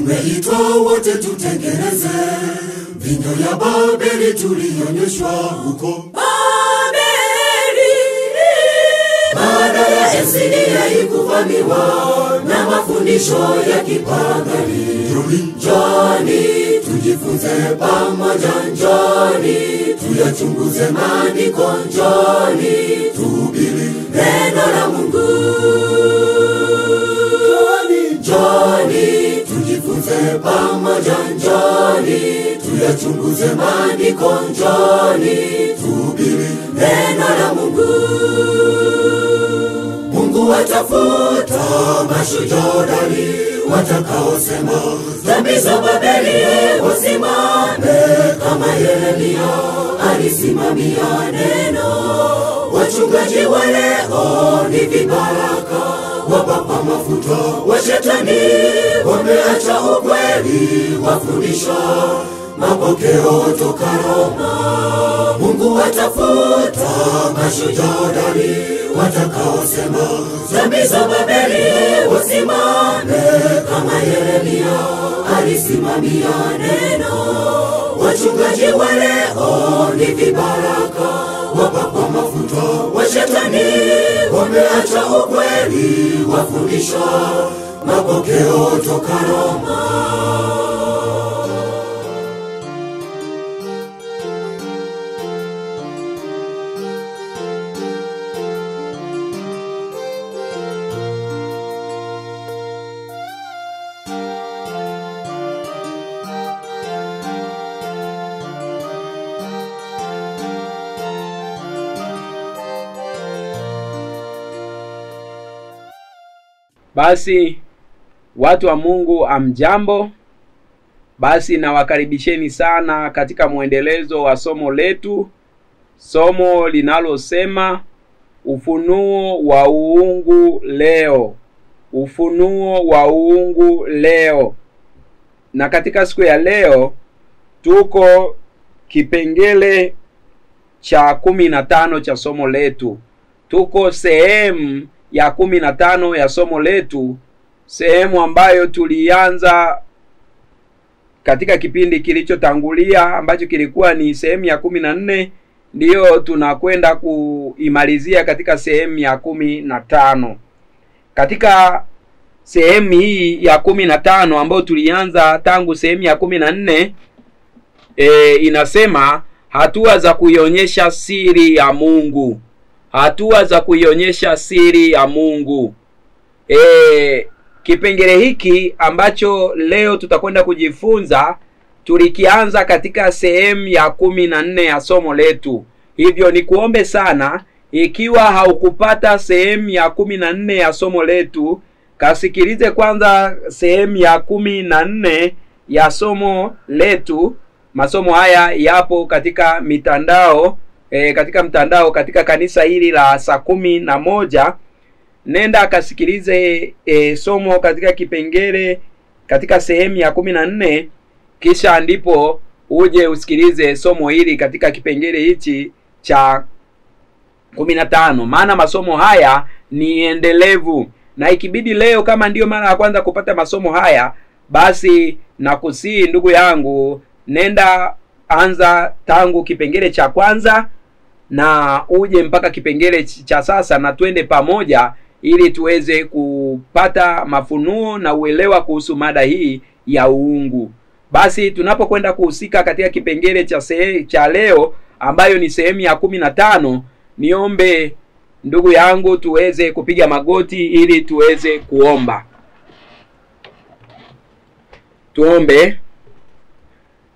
Tumeitwa wote tutengeneze vinyo ya Babeli tulionyeshwa huko Babeli. Baada ya Esidia ikuvamiwa na mafundisho ya kipagani, njoni tujifunze pamoja, njoni tuyachunguze maandiko, njoni tuhubiri neno la Mungu. Njoni tujifunze pamoja, njoni tuyachunguze maandiko, njoni tuhubiri neno la Mungu. Mungu watafuta mashujaa watakaosema dhambi za Babeli wasimame, kama Yeremia alisimamia neno. Wachungaji wa leo ni vibaraka, wapapa mafuta wa shetani, wameacha ukweli, wafundisha mapokeo toka Roma. Mungu watafuta mashujaa watakaosema dhambi za Babeli wasimame, kama Yeremia alisimamia neno. Wachungaji wa leo ni vibaraka, wapapa mafuta wa shetani, wameacha ukweli, wafundisha mapokeo toka Roma. Basi watu wa Mungu, amjambo. Basi nawakaribisheni sana katika muendelezo wa somo letu, somo linalosema ufunuo wa uungu leo. Ufunuo wa uungu leo. Na katika siku ya leo tuko kipengele cha 15 cha somo letu. Tuko sehemu ya 15 ya somo letu, sehemu ambayo tulianza katika kipindi kilichotangulia ambacho kilikuwa ni sehemu ya 14, ndio tunakwenda kuimalizia katika sehemu ya 15. Katika sehemu hii ya 15 ambayo tulianza tangu sehemu ya 14, inasema hatua za kuionyesha siri ya Mungu. Hatua za kuionyesha siri ya Mungu. Kipengele hiki ambacho leo tutakwenda kujifunza tulikianza katika sehemu ya 14 ya somo letu. Hivyo ni kuombe sana, ikiwa haukupata sehemu ya 14 ya somo letu, kasikilize kwanza sehemu ya 14 ya somo letu. Masomo haya yapo katika mitandao, katika kanisa hili la saa 11. Nenda akasikilize somo katika kipengele katika sehemu ya 14, kisha ndipo uje usikilize somo hili katika kipengele hichi cha 15. Maana masomo haya ni endelevu, na ikibidi leo kama ndiyo mara ya kwanza kupata masomo haya, basi nakusihi ndugu yangu, nenda anza tangu kipengele cha kwanza na uje mpaka kipengele cha sasa, na twende pamoja ili tuweze kupata mafunuo na uelewa kuhusu mada hii ya uungu. Basi tunapokwenda kuhusika katika kipengele cha leo ambayo ni sehemu ya 15, niombe ndugu yangu tuweze kupiga magoti ili tuweze kuomba. Tuombe.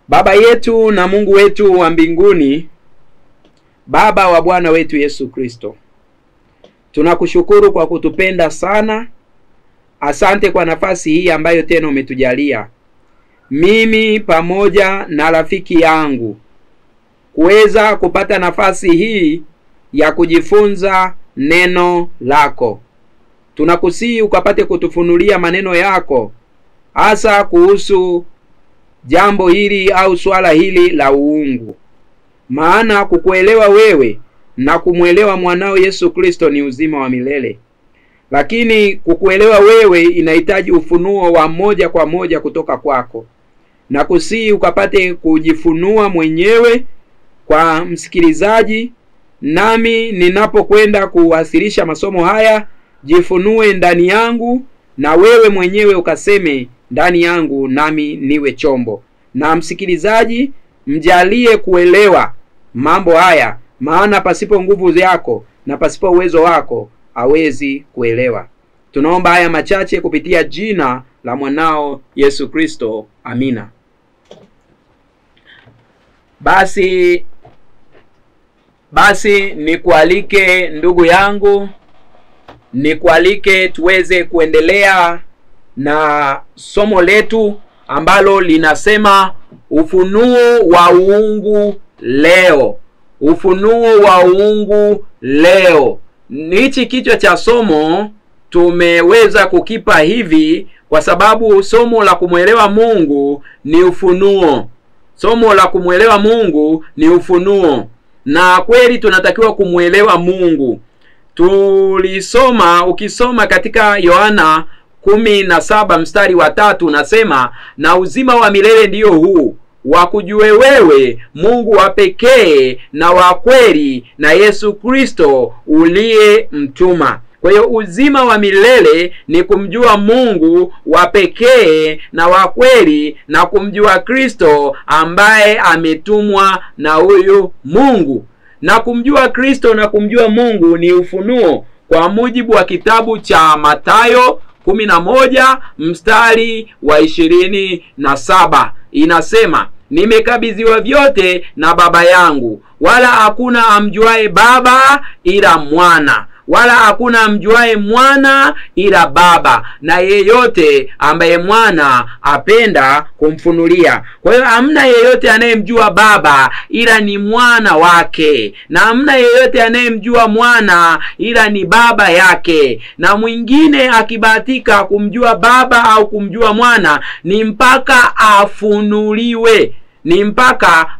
Baba yetu na Mungu wetu wa mbinguni, Baba wa Bwana wetu Yesu Kristo, tunakushukuru kwa kutupenda sana. Asante kwa nafasi hii ambayo tena umetujalia mimi pamoja na rafiki yangu kuweza kupata nafasi hii ya kujifunza neno lako. Tunakusihi ukapate kutufunulia maneno yako, hasa kuhusu jambo hili au swala hili la uungu. Maana kukuelewa wewe na kumuelewa mwanao Yesu Kristo ni uzima wa milele. lakini kukuelewa wewe inahitaji ufunuo wa moja kwa moja kutoka kwako, na kusihi ukapate kujifunua mwenyewe kwa msikilizaji. Nami ninapokwenda kuwasilisha masomo haya, jifunue ndani yangu, na wewe mwenyewe ukaseme ndani yangu, nami niwe chombo. Na msikilizaji, mjalie kuelewa mambo haya, maana pasipo nguvu yako na pasipo uwezo wako hawezi kuelewa. Tunaomba haya machache kupitia jina la mwanao Yesu Kristo. Amina. Basi nikualike ndugu yangu, nikualike tuweze kuendelea na somo letu ambalo linasema ufunuo wa uungu leo. Ufunuo wa uungu leo. Hichi kichwa cha somo tumeweza kukipa hivi kwa sababu somo la kumwelewa Mungu ni ufunuo. Somo la kumwelewa Mungu ni ufunuo. Na kweli tunatakiwa kumwelewa Mungu. Ukisoma katika Yohana 17 mstari wa 3 unasema, na uzima wa milele ndiyo huu, wakujue wewe Mungu wa pekee na wa kweli, na Yesu Kristo uliye mtuma. Kwa hiyo uzima wa milele ni kumjua Mungu wa pekee na wa kweli, na kumjua Kristo ambaye ametumwa na huyu Mungu. Na kumjua Kristo na kumjua Mungu ni ufunuo kwa mujibu wa kitabu cha Mathayo 11 mstari wa 27. Inasema, nimekabidhiwa vyote na Baba yangu, wala hakuna amjuae Baba ila Mwana, wala hakuna amjuae Mwana ila Baba, na yeyote ambaye Mwana apenda kumfunulia. Kwa hiyo hamna yeyote anayemjua Baba ila ni Mwana wake, na hamna yeyote anayemjua Mwana ila ni Baba yake. Na mwingine akibahatika kumjua Baba au kumjua Mwana ni mpaka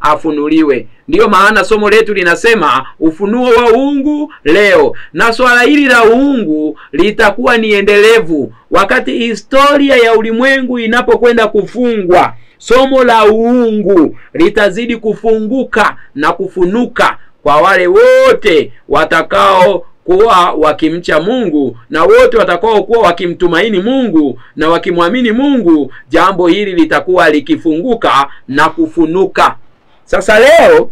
afunuliwe. Ndiyo maana somo letu linasema ufunuo wa uungu leo. Na swala hili la uungu litakuwa ni endelevu wakati historia ya ulimwengu inapokwenda kufungwa. Somo la uungu litazidi kufunguka na kufunuka kwa wale wote watakao kuwa wakimcha Mungu, na wote watakao kuwa wakimtumaini Mungu na wakimwamini Mungu. Jambo hili litakuwa likifunguka na kufunuka. Sasa leo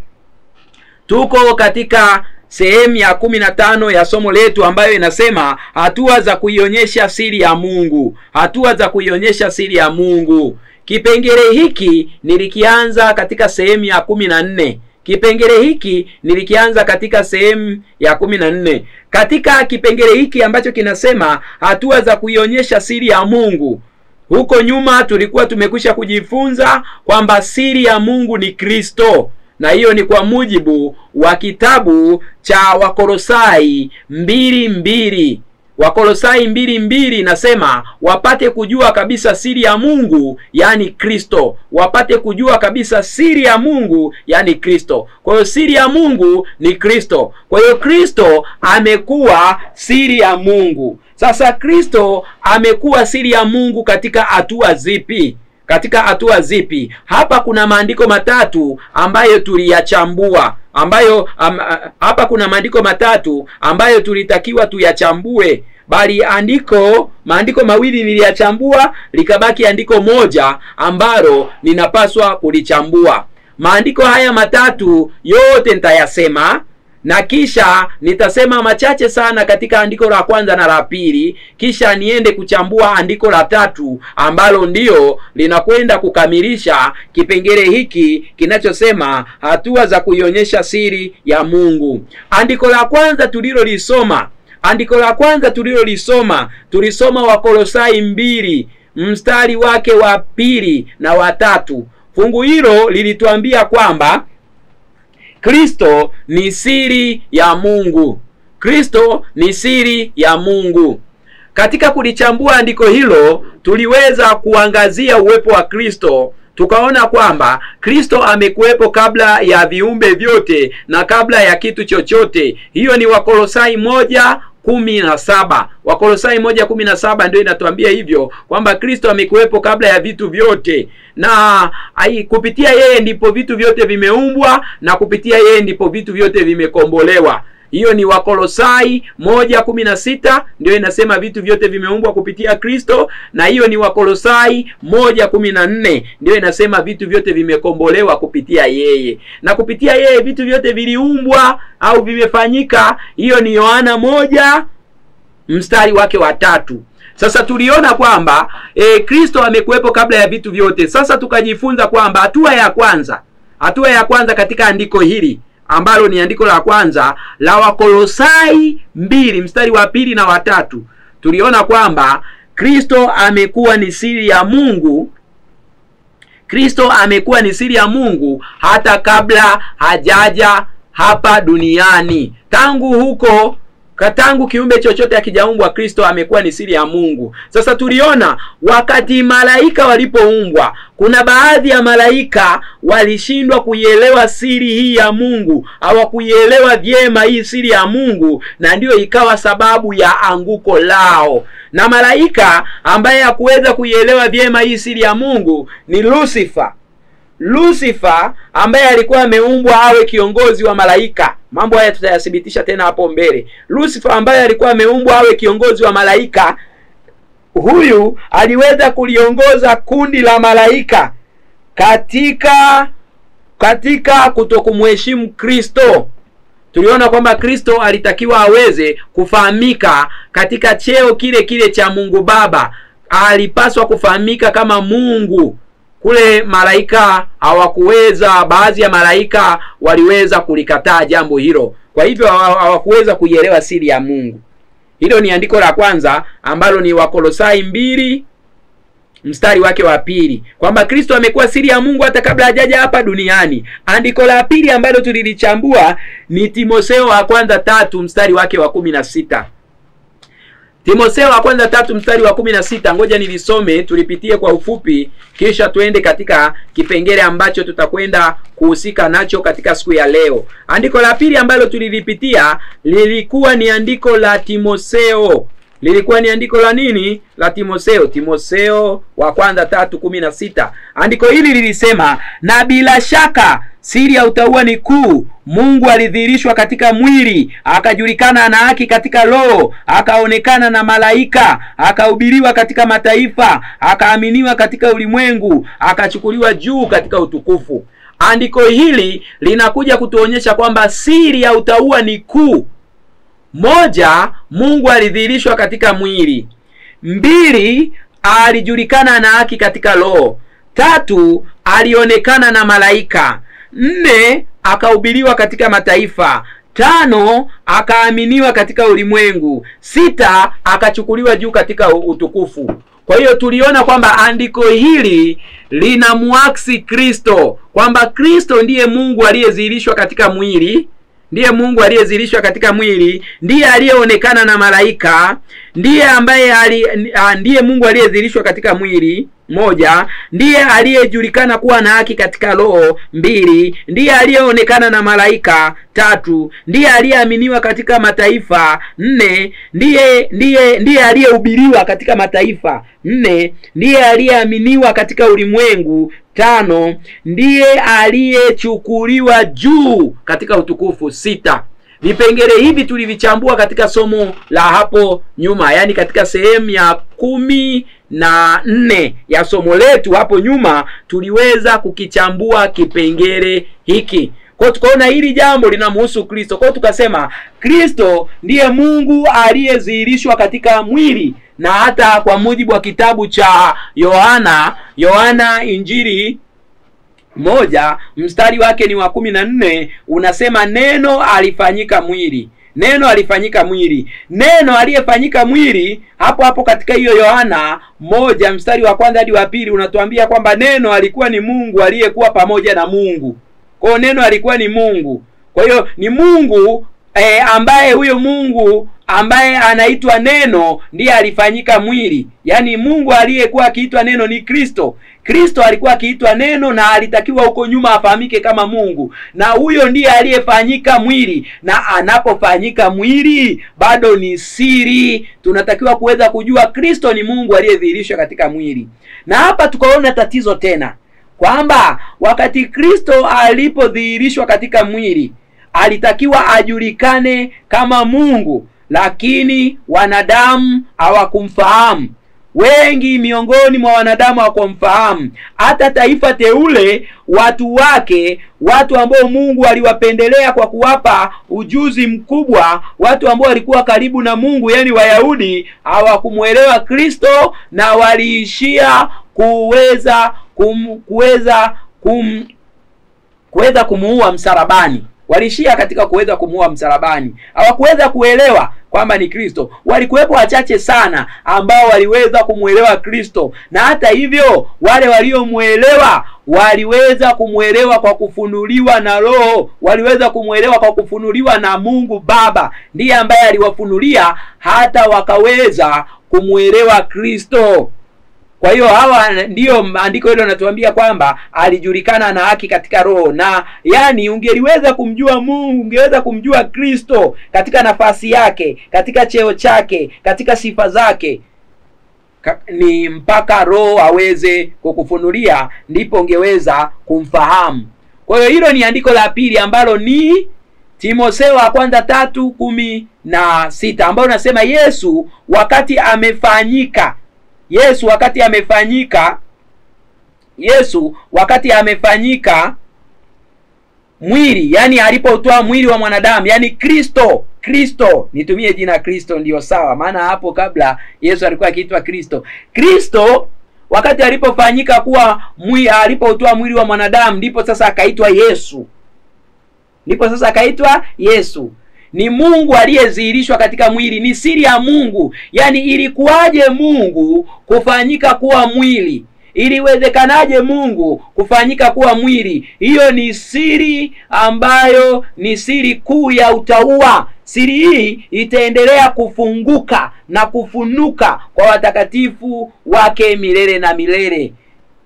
tuko katika sehemu ya 15 ya somo letu ambayo inasema hatua za kuionyesha siri ya Mungu. Hatua za kuionyesha siri ya Mungu. Kipengele hiki nilikianza katika sehemu ya 14. Katika kipengele hiki ambacho kinasema hatua za kuionyesha siri ya Mungu, huko nyuma tulikuwa tumekwisha kujifunza kwamba siri ya Mungu ni Kristo. Na hiyo ni kwa mujibu wa kitabu cha Wakolosai 2:2. Wakolosai 2:2 inasema wapate kujua kabisa siri ya Mungu, yani Kristo. Wapate kujua kabisa siri ya Mungu, yani Kristo. Kwa hiyo siri ya Mungu ni Kristo. Kwa hiyo Kristo amekuwa siri ya Mungu. Sasa Kristo amekuwa siri ya Mungu katika hatua zipi? Hapa kuna maandiko matatu ambayo tuliyachambua, hapa kuna maandiko matatu ambayo tulitakiwa tuyachambue, bali maandiko mawili niliyachambua, likabaki andiko moja ambalo ninapaswa kulichambua. Maandiko haya matatu yote nitayasema, na kisha nitasema machache sana katika andiko la kwanza na la pili, kisha niende kuchambua andiko la tatu ambalo ndio linakwenda kukamilisha kipengele hiki kinachosema hatua za kuionyesha siri ya Mungu. Andiko la kwanza tulilolisoma tulisoma Wakolosai 2 mstari wake wa 2 na wa 3. Fungu hilo lilituambia kwamba Kristo ni siri ya Mungu. Katika kulichambua andiko hilo, tuliweza kuangazia uwepo wa Kristo. Tukaona kwamba Kristo amekuwepo kabla ya viumbe vyote na kabla ya kitu chochote. Hiyo ni Wakolosai 1 1:17. Wakolosai 1:17 ndio inatuambia hivyo kwamba Kristo amekuwepo kabla ya vitu vyote, na kupitia yeye ndipo vitu vyote vimeumbwa, na kupitia yeye ndipo vitu vyote vimekombolewa. Hiyo ni Wakolosai 1:16 ndio inasema vitu vyote vimeumbwa kupitia Kristo, na hiyo ni Wakolosai 1:14 ndio inasema vitu vyote vimekombolewa kupitia yeye, na kupitia yeye vitu vyote viliumbwa au vimefanyika. Hiyo ni Yohana 1:3. Sasa tuliona kwamba Kristo amekuwepo kabla ya vitu vyote. Sasa tukajifunza kwamba hatua ya kwanza katika andiko hili ambalo ni andiko la kwanza la Wakolosai 2:2 na 3, tuliona kwamba Kristo amekuwa ni siri ya Mungu. Kristo amekuwa ni siri ya Mungu hata kabla hajaja hapa duniani. Tangu kiumbe chochote hakijaumbwa, Kristo amekuwa ni siri ya Mungu. Sasa tuliona wakati malaika walipoumbwa, kuna baadhi ya malaika walishindwa kuielewa siri hii ya Mungu, hawakuielewa vyema hii siri ya Mungu, na ndiyo ikawa sababu ya anguko lao. Na malaika ambaye hakuweza kuielewa vyema hii siri ya Mungu ni Lucifer ambaye alikuwa ameumbwa awe kiongozi wa malaika. Mambo haya tutayathibitisha tena hapo mbele. Lucifer ambaye alikuwa ameumbwa awe kiongozi wa malaika, huyu aliweza kuliongoza kundi la malaika katika kutokumheshimu Kristo. Tuliona kwamba Kristo alitakiwa aweze kufahamika katika cheo kile cha Mungu Baba. Alipaswa kufahamika kama Mungu. Kule malaika hawakuweza, baadhi ya malaika waliweza kulikataa jambo hilo. Kwa hivyo hawakuweza kuielewa siri ya Mungu. Hilo ni andiko la kwanza ambalo ni Wakolosai 2:2, kwamba Kristo amekuwa siri ya Mungu hata kabla hajaja hapa duniani. Andiko la pili ambalo tulilichambua ni Timotheo wa kwanza 3:16. Timotheo wa kwanza 3:16, ngoja nilisome tulipitie kwa ufupi, kisha tuende katika kipengele ambacho tutakwenda kuhusika nacho katika siku ya leo. Andiko la pili ambalo tulilipitia lilikuwa ni andiko la Timotheo. Lilikuwa ni andiko la nini? La Timotheo. Timotheo wa kwanza 3:16. Andiko hili lilisema, na bila shaka siri ya utauwa ni kuu. Mungu alidhihirishwa katika mwili, akajulikana na haki katika roho, akaonekana na malaika, akahubiriwa katika mataifa, akaaminiwa katika ulimwengu, akachukuliwa juu katika utukufu. Andiko hili linakuja kutuonyesha kwamba siri ya utauwa ni kuu. 1, Mungu alidhihirishwa katika mwili. 2, alijulikana na haki katika roho. 3, alionekana na malaika. 4, akahubiriwa katika mataifa. 5, akaaminiwa katika ulimwengu. 6, akachukuliwa juu katika utukufu. Kwa hiyo tuliona kwamba andiko hili linamuaksi Kristo, kwamba Kristo ndiye Mungu aliyedhihirishwa katika mwili. Ndiye Mungu aliyedhihirishwa katika mwili, ndiye aliyeonekana na malaika, ndiye Mungu aliyedhihirishwa katika mwili. 1, ndiye aliyejulikana kuwa na haki katika roho. 2, ndiye aliyeonekana na malaika. 3, ndiye aliyeaminiwa katika mataifa. 4, ndiye aliyehubiriwa katika mataifa. 4, ndiye aliyeaminiwa katika ulimwengu. 5, ndiye aliyechukuliwa juu katika utukufu. 6. Vipengele hivi tulivichambua katika somo la hapo nyuma, yani katika sehemu ya 14 ya somo letu hapo nyuma tuliweza kukichambua kipengele hiki. Kwa tukaona hili jambo linamhusu Kristo. Kwa tukasema Kristo ndiye Mungu aliyedhihirishwa katika mwili, na hata kwa mujibu wa kitabu cha Yohana Injili 1 mstari wake ni wa 14, unasema neno alifanyika mwili. Neno alifanyika mwili. Neno aliyefanyika mwili hapo katika hiyo Yohana 1 mstari wa kwanza hadi wa pili unatuambia kwamba neno alikuwa ni Mungu aliyekuwa pamoja na Mungu. Kwa hiyo neno alikuwa ni Mungu. Kwa hiyo ni Mungu ambaye huyo Mungu ambaye anaitwa neno ndiye alifanyika mwili. Yaani Mungu aliyekuwa akiitwa neno ni Kristo. Kristo alikuwa akiitwa neno na alitakiwa huko nyuma afahamike kama Mungu, na huyo ndiye aliyefanyika mwili, na anapofanyika mwili bado ni siri. Tunatakiwa kuweza kujua Kristo ni Mungu aliyedhihirishwa katika mwili. Na hapa tukaona tatizo tena, kwamba wakati Kristo alipodhihirishwa katika mwili alitakiwa ajulikane kama Mungu, lakini wanadamu hawakumfahamu. Wengi miongoni mwa wanadamu hawakumfahamu. Hata taifa teule, watu wake, watu ambao Mungu aliwapendelea kwa kuwapa ujuzi mkubwa, watu ambao walikuwa karibu na Mungu, yani Wayahudi, hawakumuelewa Kristo na waliishia kuweza kumuua msalabani. Walishia katika kuweza kumuua msalabani. Hawakuweza kuelewa kwamba ni Kristo. Walikuwepo wachache sana ambao waliweza kumuelewa Kristo, na hata hivyo wale waliomuelewa waliweza kumuelewa kwa kufunuliwa na Roho, waliweza kumuelewa kwa kufunuliwa na Mungu Baba, ndiye ambaye aliwafunulia hata wakaweza kumuelewa Kristo. Kwa hiyo hawa ndiyo andiko hilo linatuambia kwamba alijulikana na haki katika Roho. Na yani ungeliweza kumjua Mungu, ungeweza kumjua Kristo katika nafasi yake, katika cheo chake, katika sifa zake, ni mpaka Roho aweze kukufunulia ndipo ungeweza kumfahamu. Kwa hiyo hilo ni andiko la pili ambalo ni Timotheo wa kwanza 3:16, ambalo nasema Yesu wakati amefanyika mwili, yani alipotoa mwili wa mwanadamu, yani Kristo, nitumie jina Kristo ndio sawa, maana hapo kabla Yesu alikuwa akiitwa Kristo. Kristo wakati alipofanyika kuwa mwili, alipotoa mwili wa mwanadamu, ndipo sasa akaitwa Yesu. Ni Mungu aliyedhihirishwa katika mwili, ni siri ya Mungu. Yani ilikuwaje Mungu kufanyika kuwa mwili? Iliwezekanaje Mungu kufanyika kuwa mwili? Hiyo ni siri ambayo ni siri kuu ya utauwa. Siri hii itaendelea kufunguka na kufunuka kwa watakatifu wake milele na milele.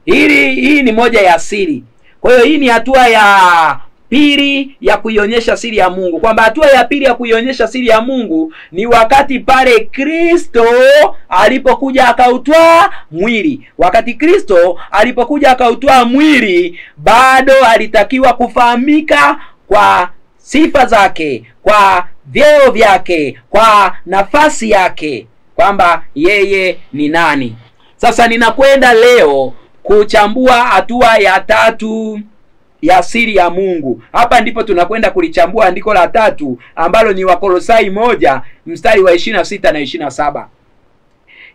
Hii ni moja ya siri. Kwa hiyo hii ni hatua ya pili ya kuionyesha siri ya Mungu, kwamba hatua ya pili ya kuionyesha siri ya Mungu ni wakati pale Kristo alipokuja akautwaa mwili. Wakati Kristo alipokuja akautwaa mwili, bado alitakiwa kufahamika kwa sifa zake, kwa vyeo vyake, kwa nafasi yake, kwamba yeye ni nani. Sasa ninakwenda leo kuchambua hatua ya tatu ya siri ya Mungu. Hapa ndipo tunakwenda kulichambua andiko la tatu ambalo ni Wakolosai 1 mstari wa 26 na 27.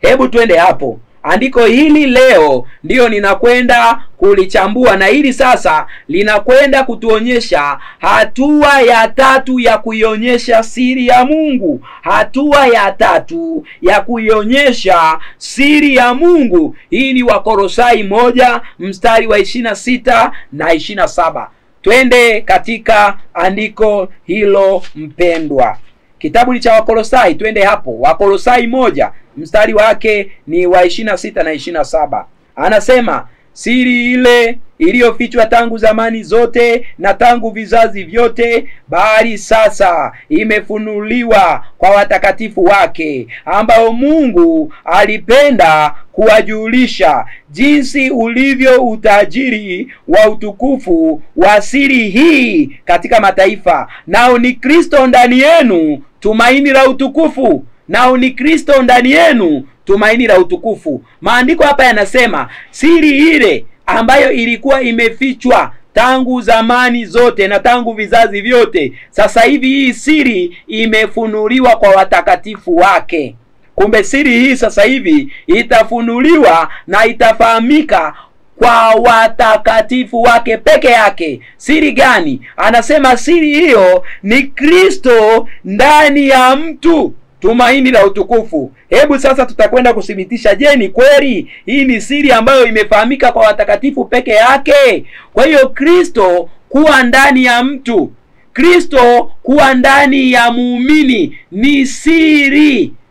Hebu twende hapo. Andiko hili leo ndiyo ninakwenda kulichambua, na hili sasa linakwenda kutuonyesha hatua ya tatu ya kuionyesha siri ya Mungu. Hatua ya tatu ya kuionyesha siri ya Mungu. Hii ni Wakolosai 1 mstari wa 26 na 27. Twende katika andiko hilo mpendwa. Kitabu ni cha Wakolosai, twende hapo. Wakolosai 1 mstari wake ni wa 26 na 27. Anasema, siri ile iliyofichwa tangu zamani zote na tangu vizazi vyote, bali sasa imefunuliwa kwa watakatifu wake, ambao Mungu alipenda kuwajulisha jinsi ulivyo utajiri wa utukufu wa siri hii katika mataifa, nao ni Kristo ndani yenu tumaini la utukufu. Nao ni Kristo ndani yenu tumaini la utukufu. Maandiko hapa yanasema siri ile ambayo ilikuwa imefichwa tangu zamani zote na tangu vizazi vyote, sasa hivi hii siri imefunuliwa kwa watakatifu wake. Kumbe siri hii sasa hivi itafunuliwa na itafahamika kwa watakatifu wake peke yake. Siri gani? Anasema siri hiyo ni Kristo ndani ya mtu, tumaini la utukufu. Hebu sasa tutakwenda kuthibitisha, je, ni kweli hii ni siri ambayo imefahamika kwa watakatifu peke yake? Kwa hiyo Kristo kuwa ndani ya mtu, Kristo kuwa ndani ya muumini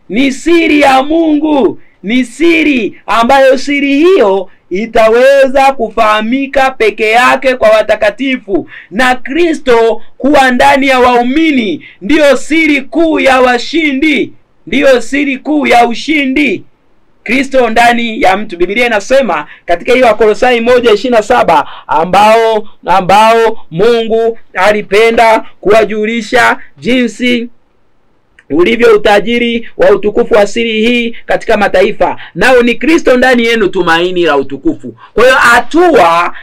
ni siri ya Mungu, ni siri ambayo siri hiyo itaweza kufahamika peke yake kwa watakatifu, na Kristo kuwa ndani ya waumini ndiyo siri kuu ya washindi, ndiyo siri kuu ya ushindi. Kristo ndani ya mtu. Biblia inasema katika hiyo Wakolosai 1:27 ambao Mungu alipenda kuwajulisha jinsi ulivyo utajiri wa utukufu wa siri hii katika mataifa, nao ni Kristo ndani yenu, tumaini la utukufu. Kwa hiyo hatua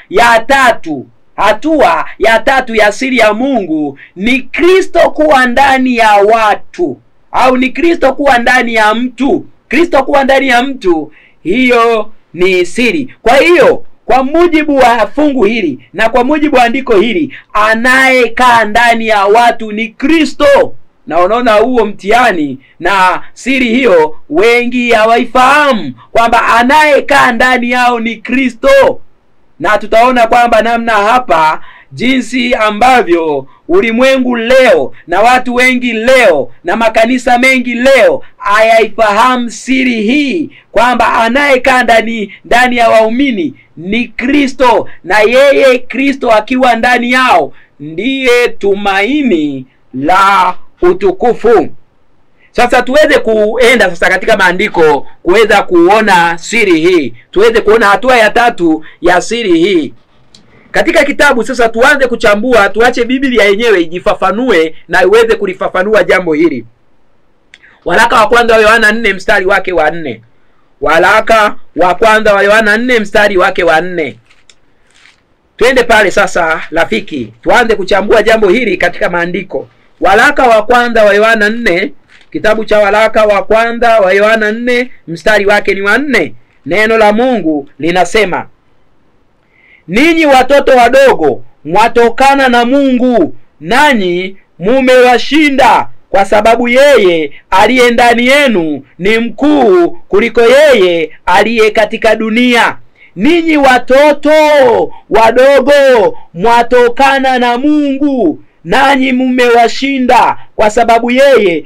ya tatu ya siri ya Mungu ni Kristo kuwa ndani ya watu, au ni Kristo kuwa ndani ya mtu. Kristo kuwa ndani ya mtu, hiyo ni siri. Kwa hiyo kwa mujibu wa fungu hili na kwa mujibu wa andiko hili, anayekaa ndani ya watu ni Kristo. Na unaona huo mtihani na siri hiyo wengi hawaifahamu, kwamba anayekaa ndani yao ni Kristo. Na tutaona kwamba namna hapa jinsi ambavyo ulimwengu leo na watu wengi leo na makanisa mengi leo hayaifahamu siri hii, kwamba anayekaa ndani ya waumini ni Kristo, na yeye Kristo akiwa ndani yao ndiye tumaini la utukufu. Sasa tuweze kuenda sasa katika maandiko kuweza kuona siri hii, tuweze kuona hatua ya tatu ya siri hii katika kitabu. Sasa tuanze kuchambua, tuache Biblia yenyewe ijifafanue na iweze kulifafanua jambo hili. Waraka wa kwanza wa Yohana 4 mstari wake wa 4. Waraka wa kwanza wa Yohana 4 mstari wake wa 4. Twende pale sasa rafiki, tuanze kuchambua jambo hili katika maandiko. Waraka wa kwanza wa Yohana 4, kitabu cha waraka wa kwanza wa Yohana 4 mstari wake ni wa 4. Neno la Mungu linasema, ninyi watoto wadogo mwatokana na Mungu, nanyi mumewashinda, kwa sababu yeye aliye ndani yenu ni mkuu kuliko yeye aliye katika dunia. Ninyi watoto wadogo mwatokana na Mungu, nanyi mumewashinda, kwa sababu yeye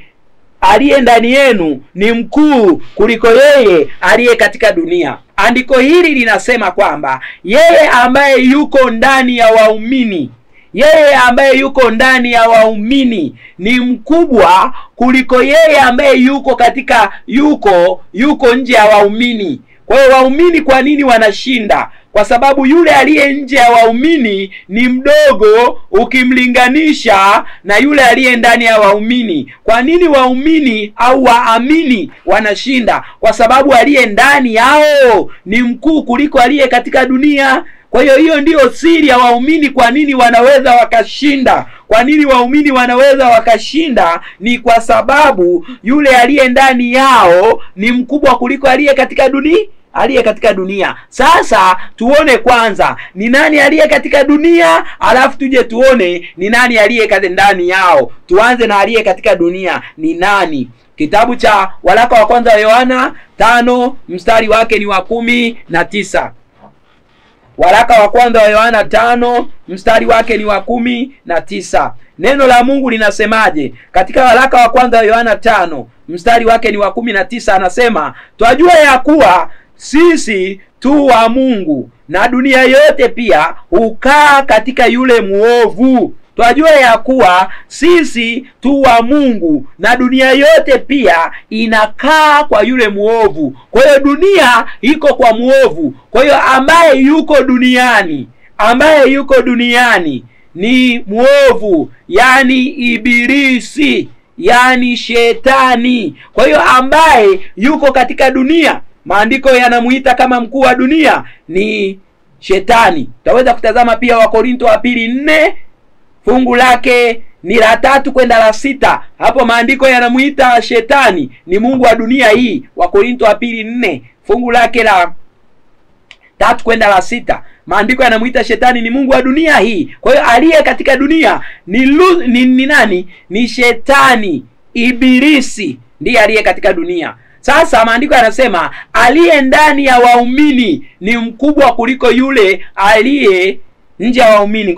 aliye ndani yenu ni mkuu kuliko yeye aliye katika dunia. Andiko hili linasema kwamba yeye ambaye yuko ndani ya waumini, yeye ambaye yuko ndani ya waumini ni mkubwa kuliko yeye ambaye yuko nje ya waumini. Kwa hiyo waumini kwa nini wanashinda? Kwa sababu yule aliye nje ya waumini ni mdogo ukimlinganisha na yule aliye ndani ya waumini. Kwa nini waumini au waamini wanashinda? Kwa sababu aliye ndani yao ni mkuu kuliko aliye katika dunia. Kwa hiyo ndiyo siri ya waumini, kwa nini wanaweza wakashinda. Kwa nini waumini wanaweza wakashinda? Ni kwa sababu yule aliye ndani yao ni mkubwa kuliko aliye katika dunia. Sasa tuone kwanza ni nani aliye katika dunia, alafu tuje tuone ni nani aliye ndani yao. Tuanze na aliye katika dunia ni nani. Kitabu cha waraka wa kwanza wa Yohana 5 mstari wake ni wa 19. Waraka wa kwanza wa Yohana 5 mstari wake ni wa 19. Neno la Mungu linasemaje? Katika waraka wa kwanza wa Yohana 5 mstari wake ni wa 19, anasema, twajua ya kuwa sisi tu wa Mungu, na dunia yote pia hukaa katika yule muovu. Twajua ya kuwa sisi tu wa Mungu, na dunia yote pia inakaa kwa yule muovu. Kwa hiyo dunia iko kwa muovu. Kwa hiyo ambaye yuko duniani ni muovu, yani ibilisi, yani shetani. Kwa hiyo ambaye yuko katika dunia, maandiko yanamuita kama mkuu wa dunia, ni shetani. Tutaweza kutazama pia Wakorinto wa pili 4 fungu lake ni la 3 kwenda la 6. Hapo maandiko yanamuita shetani ni mungu wa dunia hii. Wakorinto wa pili 4 fungu lake la 3 kwenda la 6. Maandiko yanamuita shetani ni mungu wa dunia hii. Kwa hiyo aliye katika dunia ni nani? Ni shetani, ibilisi ndiye aliye katika dunia. Sasa maandiko yanasema aliye ndani ya waumini ni mkubwa kuliko yule aliye nje ya waumini.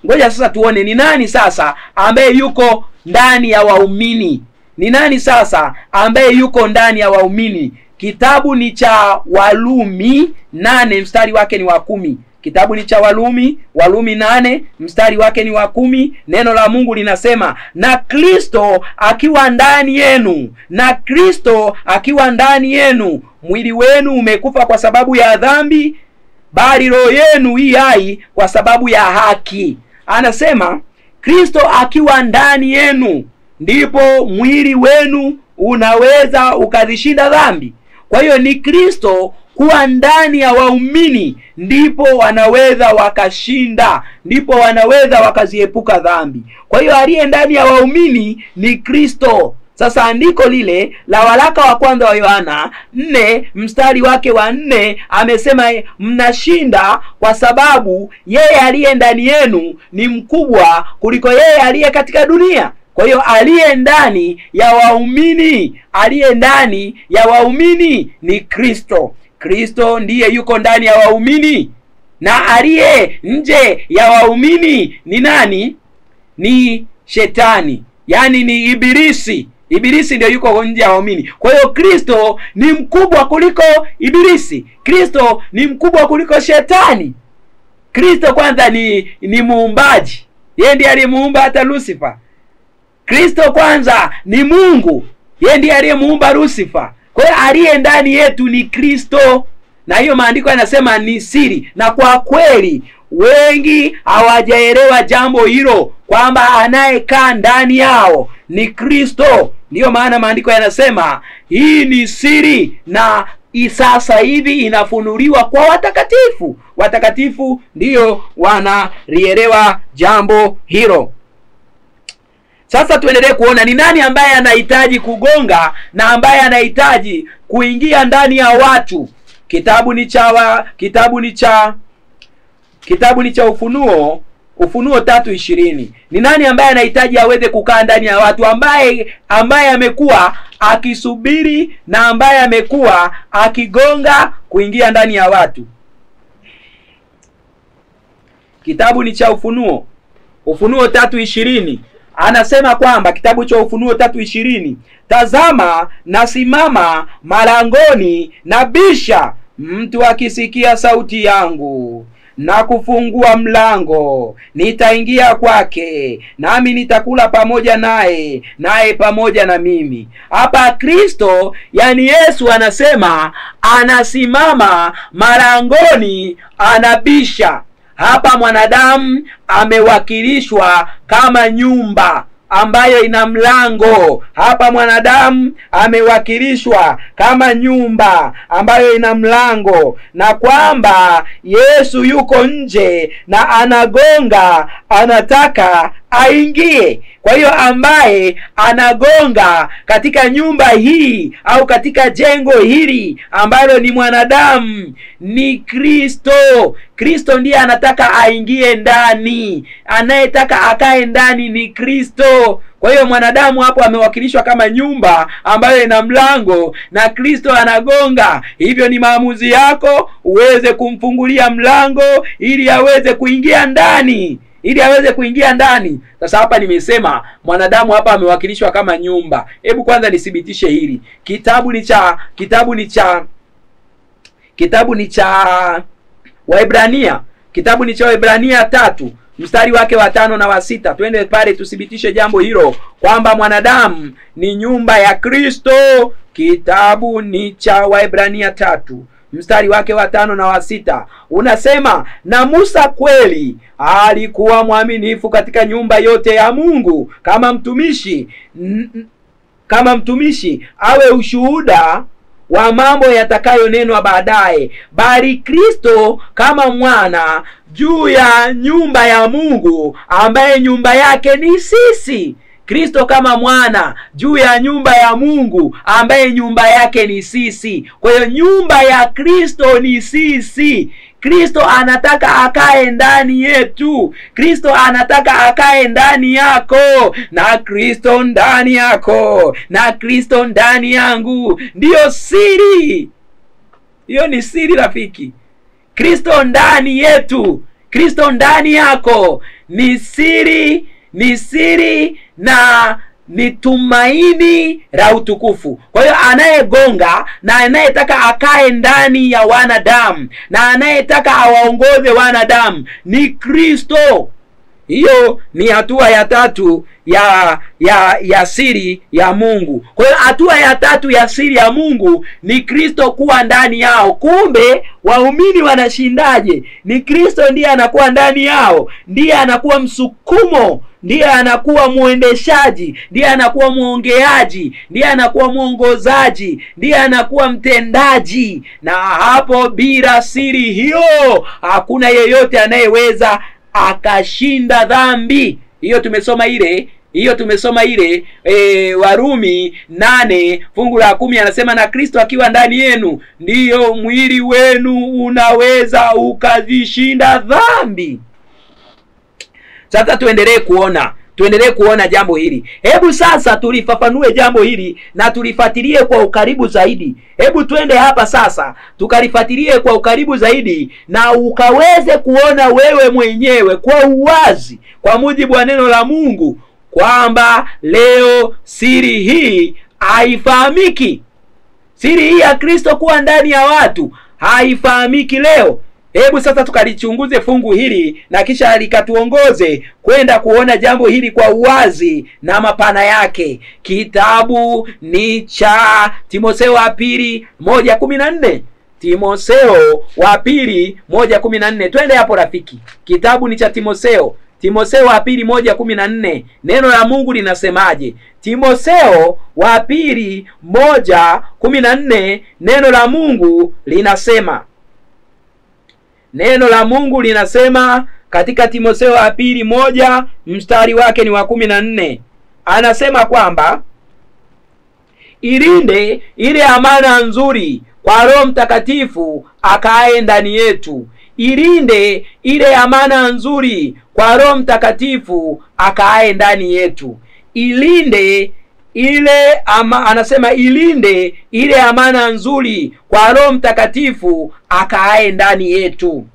Ngoja sasa tuone ni nani sasa ambaye yuko ndani ya waumini. Ni nani sasa ambaye yuko ndani ya waumini? Kitabu ni cha Warumi 8 mstari wake ni wa 10. Kitabu ni cha Warumi 8 mstari wake ni wa 10. Neno la Mungu linasema, na Kristo akiwa ndani yenu, na Kristo akiwa ndani yenu, mwili wenu umekufa kwa sababu ya dhambi, bali roho yenu hii hai kwa sababu ya haki. Anasema Kristo akiwa ndani yenu, ndipo mwili wenu unaweza ukazishinda dhambi. Kwa hiyo ni Kristo kuwa ndani ya waumini ndipo wanaweza wakashinda, ndipo wanaweza wakaziepuka dhambi. Kwa hiyo aliye ndani ya waumini ni Kristo. Sasa andiko lile la waraka wa kwanza wa Yohana 4 mstari wake wa 4 amesema mnashinda kwa sababu yeye aliye ndani yenu ni mkubwa kuliko yeye aliye katika dunia. Kwa hiyo aliye ndani ya waumini, aliye ndani ya waumini ni Kristo. Kristo ndiye yuko ndani ya waumini, na aliye nje ya waumini ni nani? Ni Shetani, yani ni Ibilisi. Ibilisi ndio yuko nje ya waumini. Kwa hiyo Kristo ni mkubwa kuliko Ibilisi. Kristo ni mkubwa kuliko Shetani. Kristo kwanza ni muumbaji. Yeye ndiye aliyemuumba hata Lucifer. Kristo kwanza ni Mungu. Yeye ndiye aliyemuumba Lucifer. Kwa hiyo aliye ndani yetu ni Kristo. Na hiyo maandiko yanasema ni siri. Na kwa kweli wengi hawajaelewa jambo hilo, kwamba anayekaa ndani yao ni Kristo. Ndiyo maana maandiko yanasema hii ni siri, na sasa hivi inafunuliwa kwa watakatifu. Watakatifu ndiyo wanalielewa jambo hilo. Sasa tuendelee kuona ni nani ambaye anahitaji kugonga na ambaye anahitaji kuingia ndani ya watu. Kitabu ni cha Ufunuo 3:20. Ni nani ambaye anahitaji aweze kukaa ndani ya watu, ambaye amekuwa akisubiri na ambaye amekuwa akigonga kuingia ndani ya watu? Kitabu ni cha Ufunuo 3:20. Anasema kwamba kitabu cha Ufunuo 3:20, tazama nasimama malangoni na bisha, mtu akisikia sauti yangu na kufungua mlango, nitaingia kwake, nami nitakula pamoja naye, naye pamoja na mimi. Hapa Kristo, yani Yesu, anasema anasimama malangoni anabisha. Hapa mwanadamu amewakilishwa kama nyumba ambayo ina mlango. Hapa mwanadamu amewakilishwa kama nyumba ambayo ina mlango, na kwamba Yesu yuko nje na anagonga, anataka aingie. Kwa hiyo ambaye anagonga katika nyumba hii au katika jengo hili ambalo ni mwanadamu ni Kristo. Kristo ndiye anataka aingie ndani. Anayetaka akae ndani ni Kristo. Kwa hiyo mwanadamu hapo amewakilishwa kama nyumba ambayo ina mlango, na Kristo anagonga. Hivyo ni maamuzi yako uweze kumfungulia mlango ili aweze kuingia ndani. Sasa hapa nimesema mwanadamu hapa amewakilishwa kama nyumba. Hebu kwanza nithibitishe hili. Kitabu ni cha Waebrania. Kitabu ni cha Waebrania 3 mstari wake wa 5 na wa 6. Twende pale tuthibitishe jambo hilo kwamba mwanadamu ni nyumba ya Kristo. Kitabu ni cha Waebrania 3 mstari wake wa 5 na wa 6. Unasema, na Musa kweli alikuwa mwaminifu katika nyumba yote ya Mungu kama mtumishi awe ushuhuda wa mambo yatakayonenwa baadaye, bali Kristo kama mwana juu ya nyumba ya Mungu ambaye nyumba yake ni sisi. Kristo kama mwana juu ya nyumba ya Mungu ambaye nyumba yake ni sisi. Kwa hiyo nyumba ya Kristo ni sisi. Kristo anataka akae ndani yetu. Kristo anataka akae ndani yako, na Kristo ndani yako, na Kristo ndani yangu. Ndiyo siri. Hiyo ni siri rafiki. Kristo ndani yetu, Kristo ndani yako ni siri, na ni tumaini la utukufu. Kwa hiyo anayegonga na anayetaka akae ndani ya wanadamu na anayetaka awaongoze wanadamu ni Kristo. Hiyo ni hatua ya tatu ya siri ya Mungu. Kwa hiyo hatua ya tatu ya siri ya Mungu ni Kristo kuwa ndani yao. Kumbe waumini wanashindaje? Ni Kristo ndiye anakuwa ndani yao, ndiye anakuwa msukumo, ndiye anakuwa muendeshaji, ndiye anakuwa muongeaji, ndiye anakuwa muongozaji, ndiye anakuwa mtendaji. Na hapo bila siri hiyo hakuna yeyote anayeweza akashinda dhambi. Hiyo tumesoma ile Warumi 8 fungu la 10, anasema na Kristo akiwa ndani yenu ndiyo mwili wenu unaweza ukazishinda dhambi. Sasa tuendelee kuona jambo hili. Hebu sasa tulifafanue jambo hili na tulifuatilie kwa ukaribu zaidi. Hebu twende hapa sasa tukalifuatilie kwa ukaribu zaidi na ukaweze kuona wewe mwenyewe kwa uwazi, kwa mujibu wa neno la Mungu, kwamba leo siri hii haifahamiki. Siri hii ya Kristo kuwa ndani ya watu haifahamiki leo. Hebu sasa tukalichunguze fungu hili na kisha likatuongoze kwenda kuona jambo hili kwa uwazi na mapana yake. Kitabu ni cha Timotheo wa pili 1:14. Timotheo wa pili 1:14. Twende hapo rafiki. Kitabu ni cha Timotheo wa pili 1:14. Neno la Mungu linasemaje? Timotheo wa pili 1:14. Neno la Mungu linasema, neno la Mungu linasema katika Timotheo wa pili 1 mstari wake ni wa 14. Anasema kwamba ilinde ile amana nzuri kwa Roho Mtakatifu akae ndani yetu. Ilinde ile amana nzuri kwa Roho Mtakatifu akae ndani yetu. Anasema ilinde ile amana nzuri kwa Roho Mtakatifu akae ndani yetu.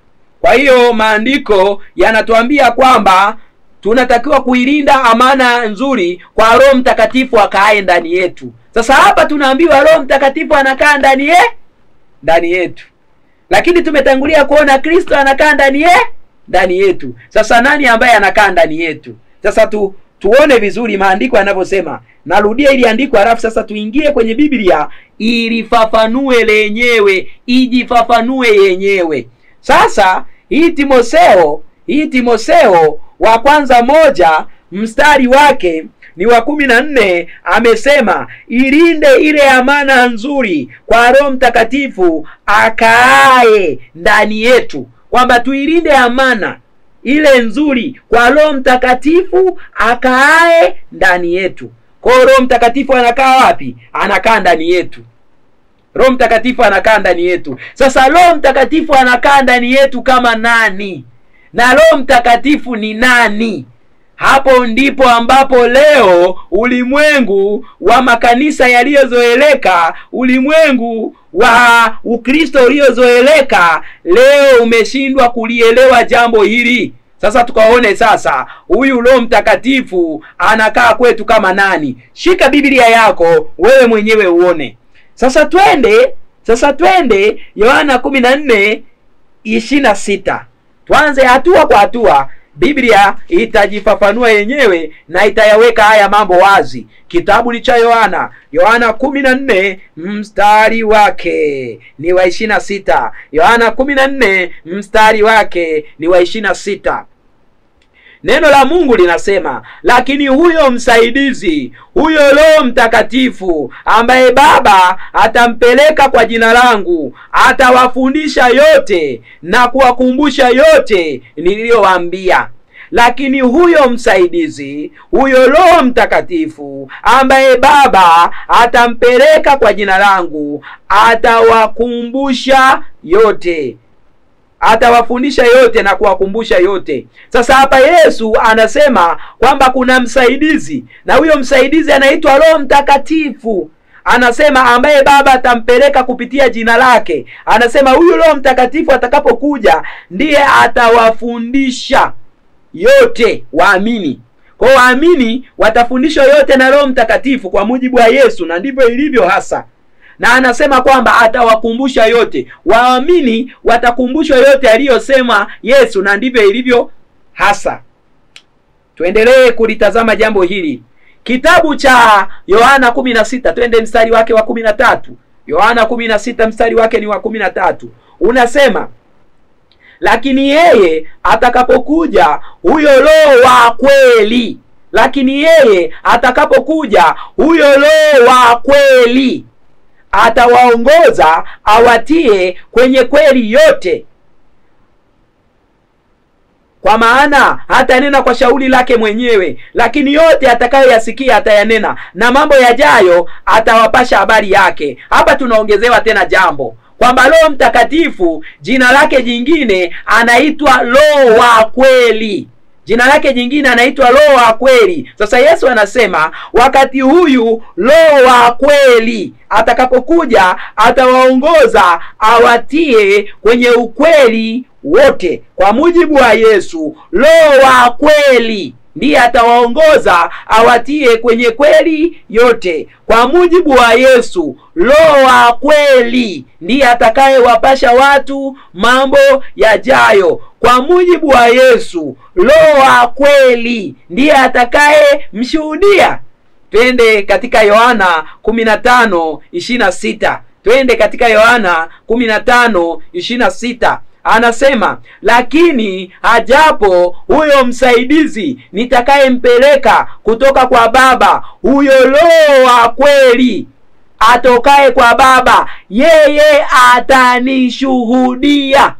Kwa hiyo maandiko yanatuambia kwamba tunatakiwa kuilinda amana nzuri kwa Roho Mtakatifu akae ndani yetu. Sasa hapa tunaambiwa Roho Mtakatifu anakaa ndani yetu. Lakini tumetangulia kuona Kristo anakaa ndani yetu. Sasa nani ambaye anakaa ndani yetu? Sasa tuone vizuri maandiko yanavyosema. Narudia ili andiko halafu sasa tuingie kwenye Biblia ilifafanue lenyewe, ijifafanue yenyewe. Sasa hii Timotheo wa kwanza 1 mstari wake ni wa 14, amesema ilinde ile amana nzuri kwa Roho Mtakatifu akae ndani yetu. Kwamba tuilinde amana ile nzuri kwa Roho Mtakatifu akae ndani yetu. Kwa Roho Mtakatifu anakaa wapi? Anakaa ndani yetu. Roho Mtakatifu anakaa ndani yetu. Sasa Roho Mtakatifu anakaa ndani yetu kama nani? Na Roho Mtakatifu ni nani? Hapo ndipo ambapo leo ulimwengu wa makanisa yaliyozoeleka, ulimwengu wa Ukristo uliozoeleka, leo umeshindwa kulielewa jambo hili. Sasa tukaone sasa huyu Roho Mtakatifu anakaa kwetu kama nani. Shika Biblia yako wewe mwenyewe uone. Sasa twende Yohana 14:26. Tuanze hatua kwa hatua. Biblia itajifafanua yenyewe na itayaweka haya mambo wazi. Kitabu ni cha Yohana 14 mstari wake ni wa 26. Yohana 14 mstari wake ni wa 26. Neno la Mungu linasema, lakini huyo msaidizi, huyo Roho Mtakatifu ambaye Baba atampeleka kwa jina langu, atawafundisha yote na kuwakumbusha yote niliyowaambia. Lakini huyo msaidizi, huyo Roho Mtakatifu ambaye Baba atampeleka kwa jina langu, atawakumbusha yote, atawafundisha yote na kuwakumbusha yote. Sasa hapa Yesu anasema kwamba kuna msaidizi, na huyo msaidizi anaitwa Roho Mtakatifu. Anasema ambaye Baba atampeleka kupitia jina lake. Anasema huyu Roho Mtakatifu atakapokuja ndiye atawafundisha yote waamini. Kwa waamini watafundishwa yote na Roho Mtakatifu kwa mujibu wa Yesu, na ndivyo ilivyo hasa. Na anasema kwamba atawakumbusha yote. Waamini watakumbushwa yote aliyosema Yesu, na ndivyo ilivyo hasa. Tuendelee kulitazama jambo hili. Kitabu cha Yohana 16, twende mstari wake wa 13. Yohana 16 mstari wake ni wa 13. Unasema, lakini yeye atakapokuja huyo Roho wa kweli, lakini yeye atakapokuja huyo Roho wa kweli, atawaongoza awatie kwenye kweli yote. Kwa maana hatanena kwa shauri lake mwenyewe, lakini yote atakayoyasikia atayanena, na mambo yajayo atawapasha habari yake. Hapa tunaongezewa tena jambo kwamba Roho Mtakatifu jina lake jingine anaitwa Roho wa kweli. Jina lake jingine anaitwa Roho wa kweli. Sasa Yesu anasema wakati huyu Roho wa kweli atakapokuja atawaongoza awatie kwenye ukweli wote. Kwa mujibu wa Yesu, Roho wa kweli ndiye atawaongoza awatie kwenye kweli yote. Kwa mujibu wa Yesu, Roho wa kweli ndiye atakayewapasha watu mambo yajayo. Kwa mujibu wa Yesu, Roho wa kweli ndiye atakaye mshuhudia. Twende katika Yohana 15:26. Twende katika Yohana 15:26. Anasema, lakini ajapo huyo msaidizi nitakayempeleka kutoka kwa Baba, huyo Roho wa kweli atokaye kwa Baba, yeye atanishuhudia.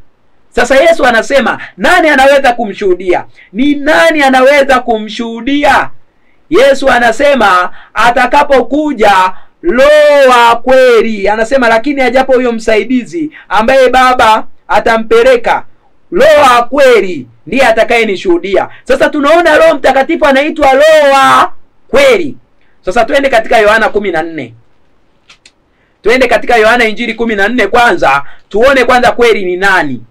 Sasa Yesu anasema, nani anaweza kumshuhudia? Ni nani anaweza kumshuhudia? Yesu anasema atakapokuja Roho wa kweli, anasema lakini ajapo huyo msaidizi ambaye Baba atampeleka, Roho wa kweli ndiye atakayenishuhudia. Sasa tunaona Roho Mtakatifu anaitwa Roho wa kweli. Sasa twende katika Yohana 14. Twende katika Yohana Injili 14 kwanza, tuone kwanza kweli ni nani.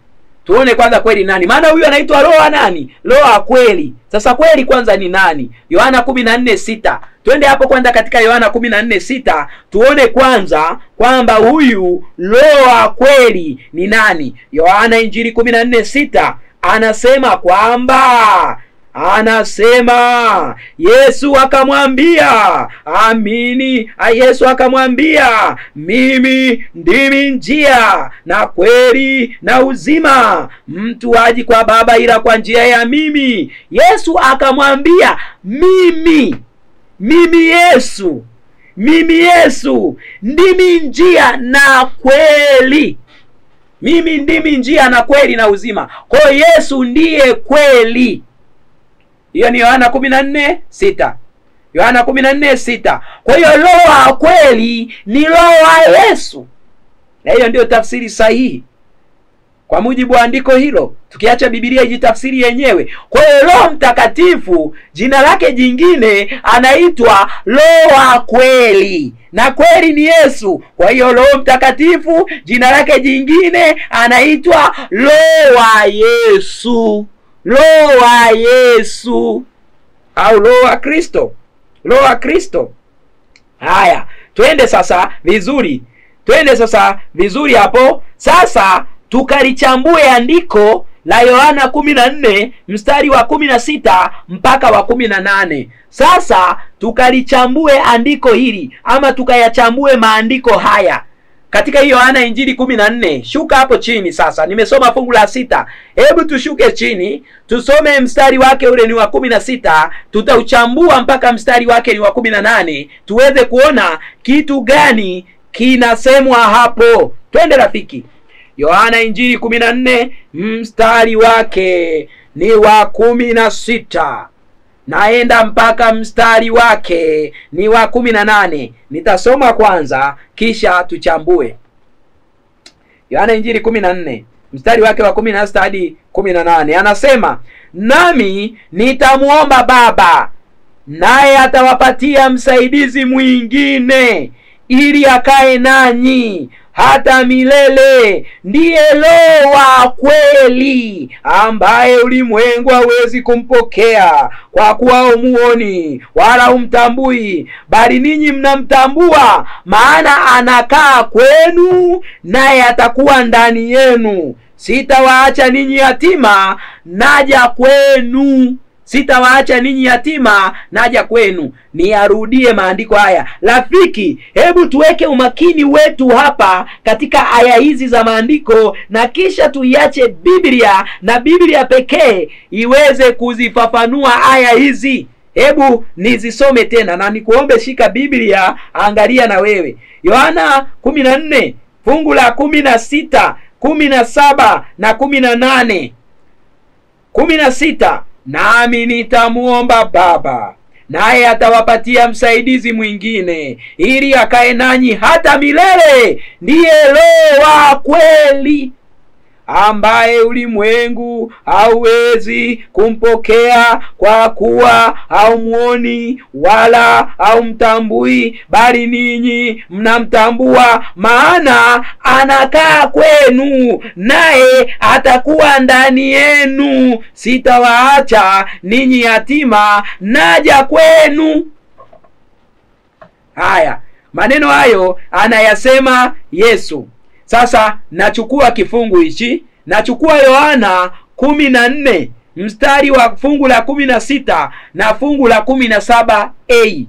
Tuone kwanza kweli nani. Maana huyu anaitwa Roho wa nani? Roho wa kweli. Sasa kweli kwanza ni nani? Yohana 14:6. Twende hapo kwanza katika Yohana 14:6, tuone kwanza kwamba huyu Roho wa kweli ni nani. Yohana Injili 14:6 anasema kwamba Yesu akamwambia, amini, Yesu akamwambia, mimi ndimi njia na kweli na uzima, mtu haji kwa Baba ila kwa njia ya mimi. Yesu akamwambia, mimi Yesu ndimi njia na kweli. Mimi ndimi njia na kweli na uzima. Kwa Yesu ndiye kweli. Hiyo ni Yohana 14:6. Yohana 14:6. Kwa hiyo Roho wa kweli ni Roho wa Yesu. Na hiyo ndio tafsiri sahihi kwa mujibu wa andiko hilo, tukiacha Biblia ijitafsiri yenyewe. Kwa hiyo Roho Mtakatifu jina lake jingine anaitwa Roho wa kweli, na kweli ni Yesu. Kwa hiyo Roho Mtakatifu jina lake jingine anaitwa Roho wa Yesu. Roho wa Yesu au Roho wa Kristo. Roho wa Kristo. Haya, twende sasa vizuri hapo. Sasa tukalichambue andiko la Yohana 14 mstari wa 16 mpaka wa 18. Sasa tukalichambue andiko hili, ama tukayachambue maandiko haya katika hiyo Yohana Injili 14. Shuka hapo chini sasa. Nimesoma fungu la 6. Hebu tushuke chini, tusome mstari wake ule ni wa 16, tutauchambua mpaka mstari wake ni wa 18, tuweze kuona kitu gani kinasemwa hapo. Twende rafiki. Yohana Injili 14 mstari wake ni wa 16. Naenda mpaka mstari wake ni wa 18. Nitasoma kwanza kisha tuchambue. Yohana Injili 14 mstari wake wa 16 hadi 18. Anasema, nami nitamuomba Baba, naye atawapatia msaidizi mwingine ili akae nanyi hata milele, ndiye Roho wa kweli, ambaye ulimwengu hawezi kumpokea, kwa kuwa humuoni wala humtambui, bali ninyi mnamtambua, maana anakaa kwenu, naye atakuwa ndani yenu. Sitawaacha ninyi yatima, naja kwenu. Sitawaacha ninyi yatima, naja kwenu. Niarudie maandiko haya. Rafiki, hebu tuweke umakini wetu hapa katika aya hizi za maandiko, na kisha tuiache Biblia na Biblia pekee iweze kuzifafanua aya hizi. Hebu nizisome tena, na nikuombe shika Biblia, angalia na wewe. Yohana 14 fungu la 16, 17 na 18. 16, nami nitamuomba Baba, naye atawapatia msaidizi mwingine, ili akae nanyi hata milele, ndiye Roho wa kweli, ambaye ulimwengu hauwezi kumpokea, kwa kuwa haumuoni wala haumtambui, bali ninyi mnamtambua, maana anakaa kwenu, naye atakuwa ndani yenu. Sitawaacha ninyi yatima, naja kwenu. Haya, maneno hayo anayasema Yesu. Sasa nachukua kifungu hichi, nachukua Yohana 14 mstari wa fungu la 16 na fungu la 17a,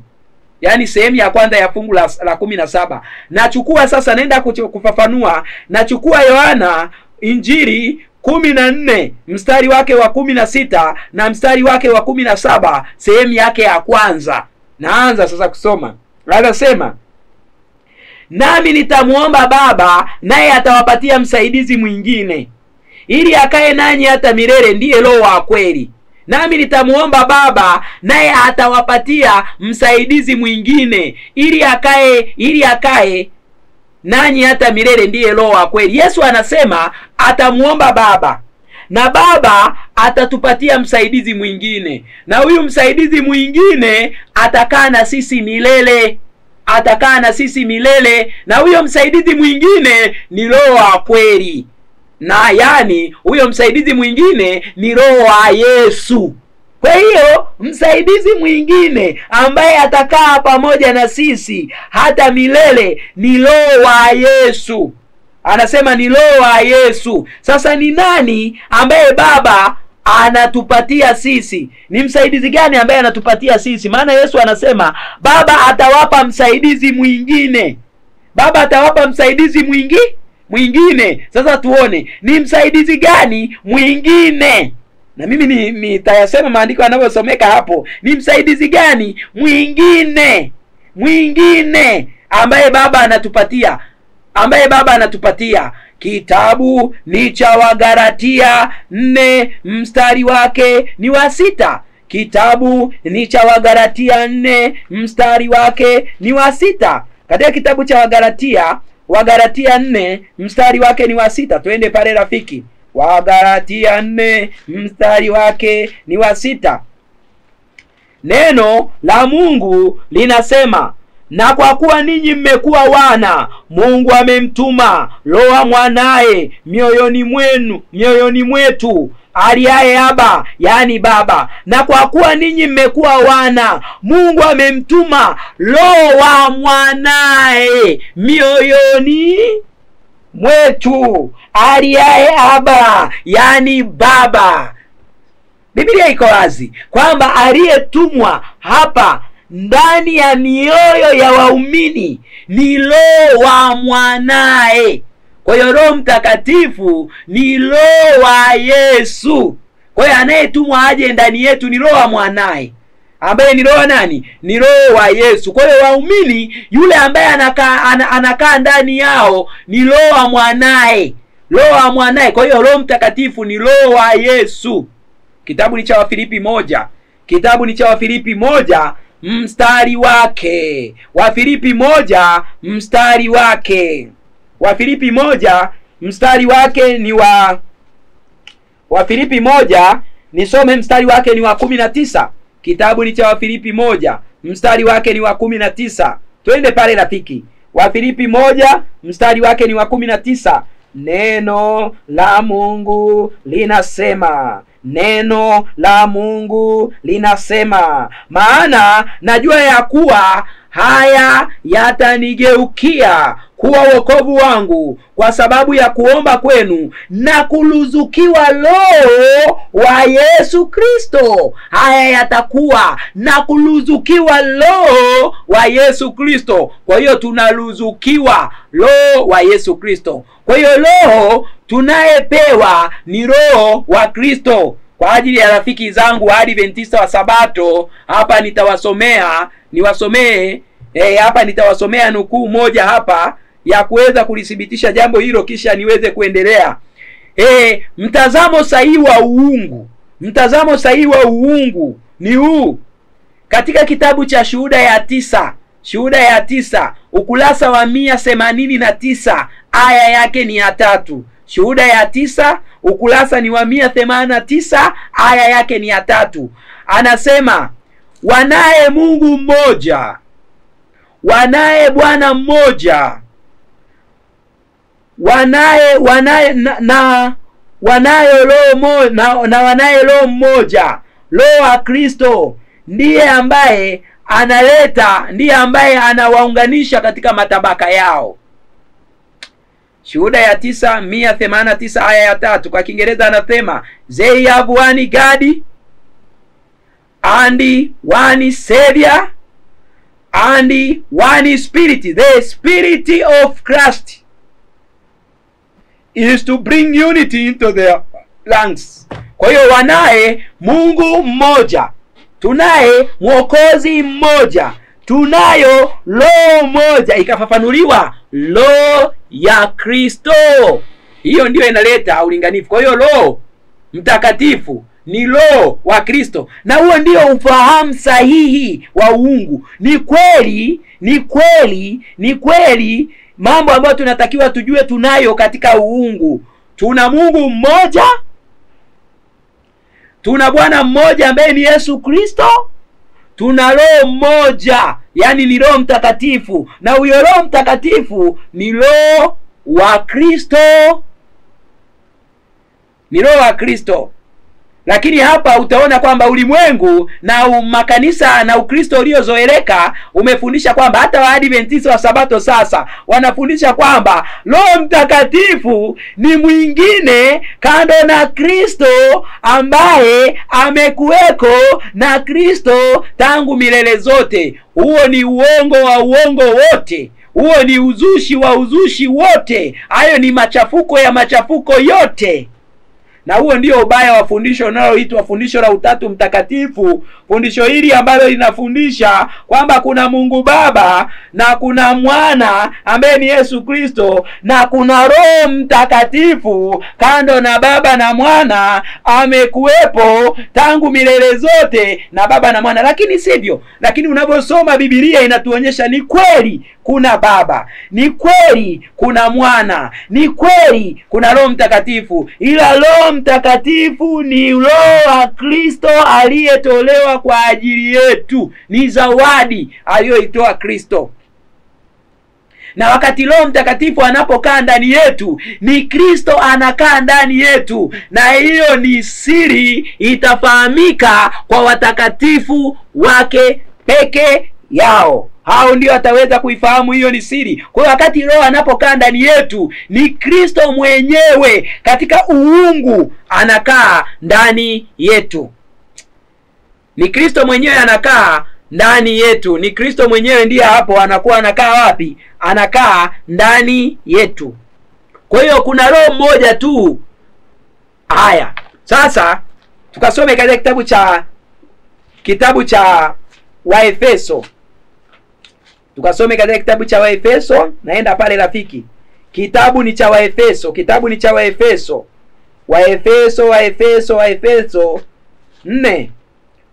yani sehemu ya kwanza ya fungu la 17. Nachukua sasa, naenda kufafanua. Nachukua Yohana Injili 14 mstari wake wa 16 na mstari wake wa 17, sehemu yake ya kwanza. Naanza sasa kusoma. Anasema, nami nitamuomba Baba, naye atawapatia msaidizi mwingine, ili akae nanyi hata milele, ndiye Roho wa kweli. Nami nitamuomba Baba, naye atawapatia msaidizi mwingine, ili akae nanyi hata milele, ndiye Roho wa kweli. Yesu anasema atamuomba Baba, na Baba atatupatia msaidizi mwingine, na huyu msaidizi mwingine atakaa na sisi milele. Atakaa na sisi milele, na huyo msaidizi mwingine ni Roho wa kweli. Na yani huyo msaidizi mwingine ni Roho wa Yesu. Kwa hiyo msaidizi mwingine ambaye atakaa pamoja na sisi hata milele ni Roho wa Yesu. Anasema ni Roho wa Yesu. Sasa ni nani ambaye Baba anatupatia sisi? Ni msaidizi gani ambaye anatupatia sisi? Maana Yesu anasema Baba atawapa msaidizi mwingine. Baba atawapa msaidizi mwingine. Sasa tuone ni msaidizi gani mwingine, na mimi nitayasema maandiko yanavyosomeka hapo. Ni msaidizi gani mwingine ambaye Baba anatupatia? Kitabu ni cha Wagalatia 4 mstari wake ni wa 6. Kitabu ni cha Wagalatia 4 mstari wake ni wa 6. Katika kitabu cha Wagalatia 4 mstari wake ni wa 6. Twende pale rafiki. Wagalatia 4 mstari wake ni wa 6. Neno la Mungu linasema, na kwa kuwa ninyi mmekuwa wana, Mungu amemtuma Roho wa mwanae mioyoni mwetu, aliaye Aba, yani Baba. Na kwa kuwa ninyi mmekuwa wana, Mungu amemtuma Roho wa mwanae mioyoni mwetu, aliaye Aba, yani Baba. Biblia iko wazi kwamba aliyetumwa hapa ndani ya mioyo ya waumini ni Roho wa mwanae. Kwa hiyo Roho Mtakatifu ni Roho wa Yesu. Kwa hiyo anayetumwa aje ndani yetu ni Roho wa mwanae, ambaye ni Roho nani? Ni Roho wa Yesu. Kwa hiyo waumini, yule ambaye anakaa ndani yao ni Roho wa mwanae. Roho wa mwanae. Kwa hiyo Roho Mtakatifu ni Roho wa Yesu. Kitabu ni cha Wafilipi 1. Kitabu ni cha Wafilipi 1 mstari wake. Wafilipi 1 mstari wake. Wafilipi 1 mstari wake ni wa Wafilipi 1, nisome mstari wake ni wa 19. Kitabu ni cha Wafilipi 1 mstari wake ni wa 19. Twende pale rafiki. Wafilipi 1 mstari wake ni wa 19. Neno la Mungu linasema, neno la Mungu linasema, maana najua ya kuwa haya yatanigeukia kuwa wokovu wangu kwa sababu ya kuomba kwenu na kuluzukiwa Roho wa Yesu Kristo. Haya yatakuwa na kuluzukiwa Roho wa Yesu Kristo. Kwa hiyo tunaluzukiwa Roho wa Yesu Kristo. Kwa hiyo Roho tunayepewa ni Roho wa Kristo. Kwa ajili ya rafiki zangu Waadventista wa Sabato, hapa nitawasomea nukuu moja hapa ya kuweza kulithibitisha jambo hilo, kisha niweze kuendelea. Mtazamo sahihi wa uungu ni huu. Katika kitabu cha Shuhuda ya 9 ukurasa wa 189 aya yake ni ya 3. Shuhuda ya 9 ukurasa ni wa 189 aya yake ni ya 3. Anasema, wanaye Mungu mmoja, wanaye Bwana mmoja, wanaye Roho mmoja, Roho wa Kristo ndiye ambaye anawaunganisha katika matabaka yao. Shuhuda ya 189 aya ya 3. Kwa Kiingereza anasema, they have one God and one Savior and one Spirit. The Spirit of Christ is to bring unity into their ranks. Kwa hiyo wanaye Mungu mmoja, tunaye Mwokozi mmoja, tunayo Roho moja, ikafafanuliwa Roho ya Kristo. Hiyo ndio inaleta ulinganifu. Kwa hiyo Roho Mtakatifu ni Roho wa Kristo, na huo ndio ufahamu sahihi wa uungu. Ni kweli mambo ambayo tunatakiwa tujue tunayo katika uungu. Tuna Mungu mmoja, tuna Bwana mmoja ambaye ni Yesu Kristo, tuna Roho mmoja, yani ni Roho Mtakatifu, na huyo Roho Mtakatifu ni Roho wa Kristo, ni Roho wa Kristo. Lakini hapa utaona kwamba ulimwengu na makanisa na Ukristo uliozoeleka umefundisha kwamba, hata Waadventista wa Sabato sasa wanafundisha kwamba Roho Mtakatifu ni mwingine kando na Kristo, ambaye amekuweko na Kristo tangu milele zote. Huo ni uongo wa uongo wote. Huo ni uzushi wa uzushi wote. Hayo ni machafuko ya machafuko yote. Na huo ndio ubaya wa fundisho linaloitwa fundisho la Utatu Mtakatifu. Fundisho hili ambalo linafundisha kwamba kuna Mungu Baba na kuna Mwana ambaye ni Yesu Kristo, na kuna Roho Mtakatifu kando na Baba na Mwana, amekuwepo tangu milele zote na Baba na Mwana. Lakini sivyo. Lakini unaposoma Biblia inatuonyesha ni kweli kuna Baba, ni kweli kuna Mwana, ni kweli kuna Roho Mtakatifu, ila Roho Mtakatifu ni Roho wa Kristo aliyetolewa kwa ajili yetu. Ni zawadi aliyoitoa Kristo. Na wakati Roho Mtakatifu anapokaa ndani yetu, ni Kristo anakaa ndani yetu, na hiyo ni siri itafahamika kwa watakatifu wake peke yao. Hao ndio ataweza kuifahamu, hiyo ni siri. Kwa hiyo wakati Roho anapokaa ndani yetu, ni Kristo mwenyewe katika uungu anakaa ndani yetu. Ni Kristo mwenyewe anakaa ndani yetu. Ni Kristo mwenyewe ndiye hapo anakuwa anakaa wapi? Anakaa ndani yetu. Kwa hiyo kuna Roho mmoja tu. Haya, sasa tukasome katika kitabu cha Waefeso. Tukasome katika kitabu cha Waefeso. Naenda pale rafiki. Kitabu ni cha Waefeso. Waefeso 4.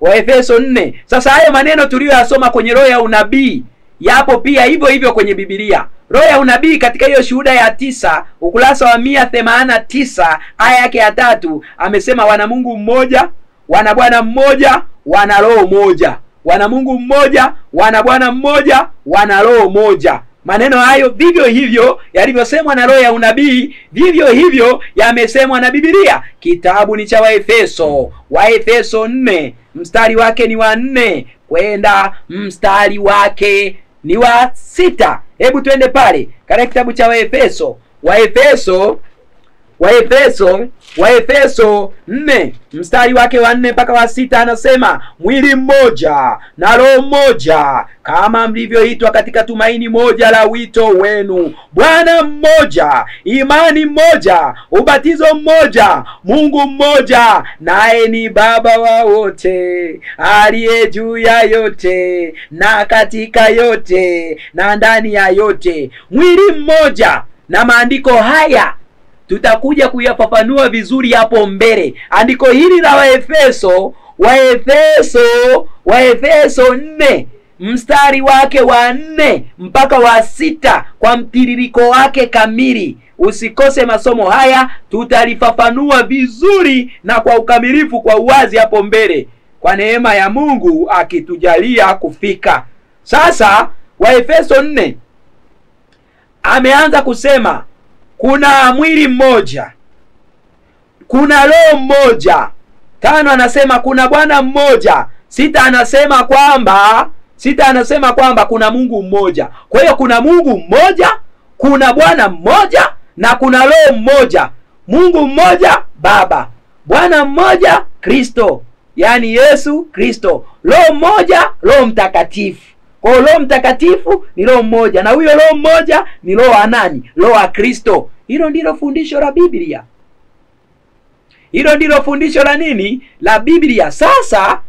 Waefeso 4. Sasa hayo maneno tuliyoyasoma kwenye roho ya unabii yapo pia hivyo hivyo kwenye Biblia. Roho ya unabii katika hiyo Shuhuda ya 9 ukurasa wa 189 aya yake ya 3 amesema, wana Mungu mmoja, wana Bwana mmoja, wana Roho moja. Wana Mungu mmoja, wana Bwana mmoja, wana Roho moja. Maneno hayo vivyo hivyo yalivyosemwa na roho ya unabii, vivyo hivyo yamesemwa na Biblia. Kitabu ni cha Waefeso. Waefeso 4 mstari wake ni wa 4 kwenda mstari wake ni wa 6. Hebu twende pale katika kitabu cha Waefeso. Waefeso 4 mstari wake wa 4 mpaka wa 6, anasema mwili mmoja na roho mmoja, kama mlivyoitwa katika tumaini moja la wito wenu, Bwana mmoja, imani mmoja, ubatizo mmoja, Mungu mmoja, naye ni Baba wa wote, aliye juu ya yote na katika yote na ndani ya yote. Mwili mmoja. Na maandiko haya tutakuja kuyafafanua vizuri hapo mbele. Andiko hili la Waefeso 4 mstari wake wa 4 mpaka wa 6 kwa mtiririko wake kamili. Usikose masomo haya, tutalifafanua vizuri na kwa ukamilifu, kwa uwazi hapo mbele, kwa neema ya Mungu akitujalia kufika. Sasa Waefeso 4 ameanza kusema kuna mwili mmoja, kuna roho mmoja. 5 anasema kuna Bwana mmoja. 6 anasema kwamba kuna Mungu mmoja. Kwa hiyo kuna Mungu mmoja, kuna Bwana mmoja na kuna roho mmoja. Mungu mmoja Baba, Bwana mmoja Kristo, yani Yesu Kristo, roho mmoja, Roho Mtakatifu. Kwa Roho Mtakatifu ni roho mmoja, na huyo roho mmoja ni roho wa nani? Roho wa Kristo. Hilo ndilo fundisho la Biblia. Hilo ndilo fundisho la nini? La Biblia. Sasa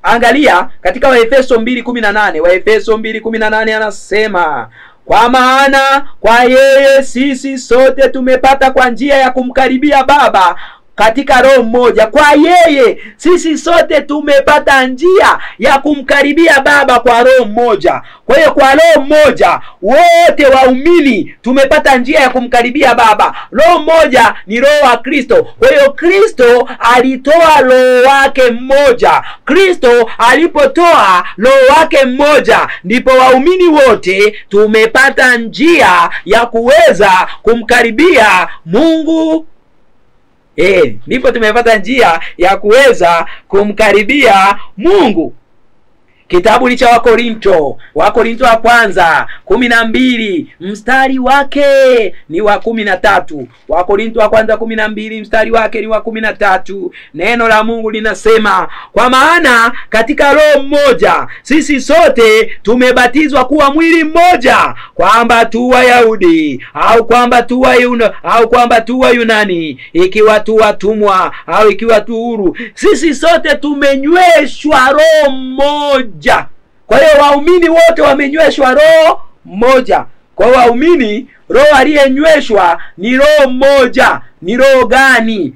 angalia katika Waefeso 2:18. Waefeso 2:18 anasema, kwa maana kwa yeye sisi sote tumepata kwa njia ya kumkaribia Baba katika roho mmoja. Kwa yeye sisi sote tumepata njia ya kumkaribia Baba kwa roho mmoja. Kwa hiyo kwa roho mmoja wote waumini tumepata njia ya kumkaribia Baba. Roho mmoja ni roho wa Kristo. Kwa hiyo Kristo alitoa roho wake mmoja. Kristo alipotoa roho wake mmoja, ndipo waumini wote tumepata njia ya kuweza kumkaribia Mungu. Ndipo tumepata njia ya kuweza kumkaribia Mungu. Kitabu ni cha Wakorinto wa kwanza 12 mstari wake ni wa 13. Wakorinto wa kwanza 12 mstari wake ni wa 13. Neno la Mungu linasema, kwa maana katika roho mmoja sisi sote tumebatizwa kuwa mwili mmoja, kwamba tu Wayahudi au kwamba tu Wayunani, ikiwa tu watumwa au ikiwa tu huru, sisi sote tumenyweshwa roho mmoja. Kwa hiyo waumini wote wamenyweshwa roho moja. Kwa waumini roho aliyenyweshwa ni roho moja. Ni roho gani?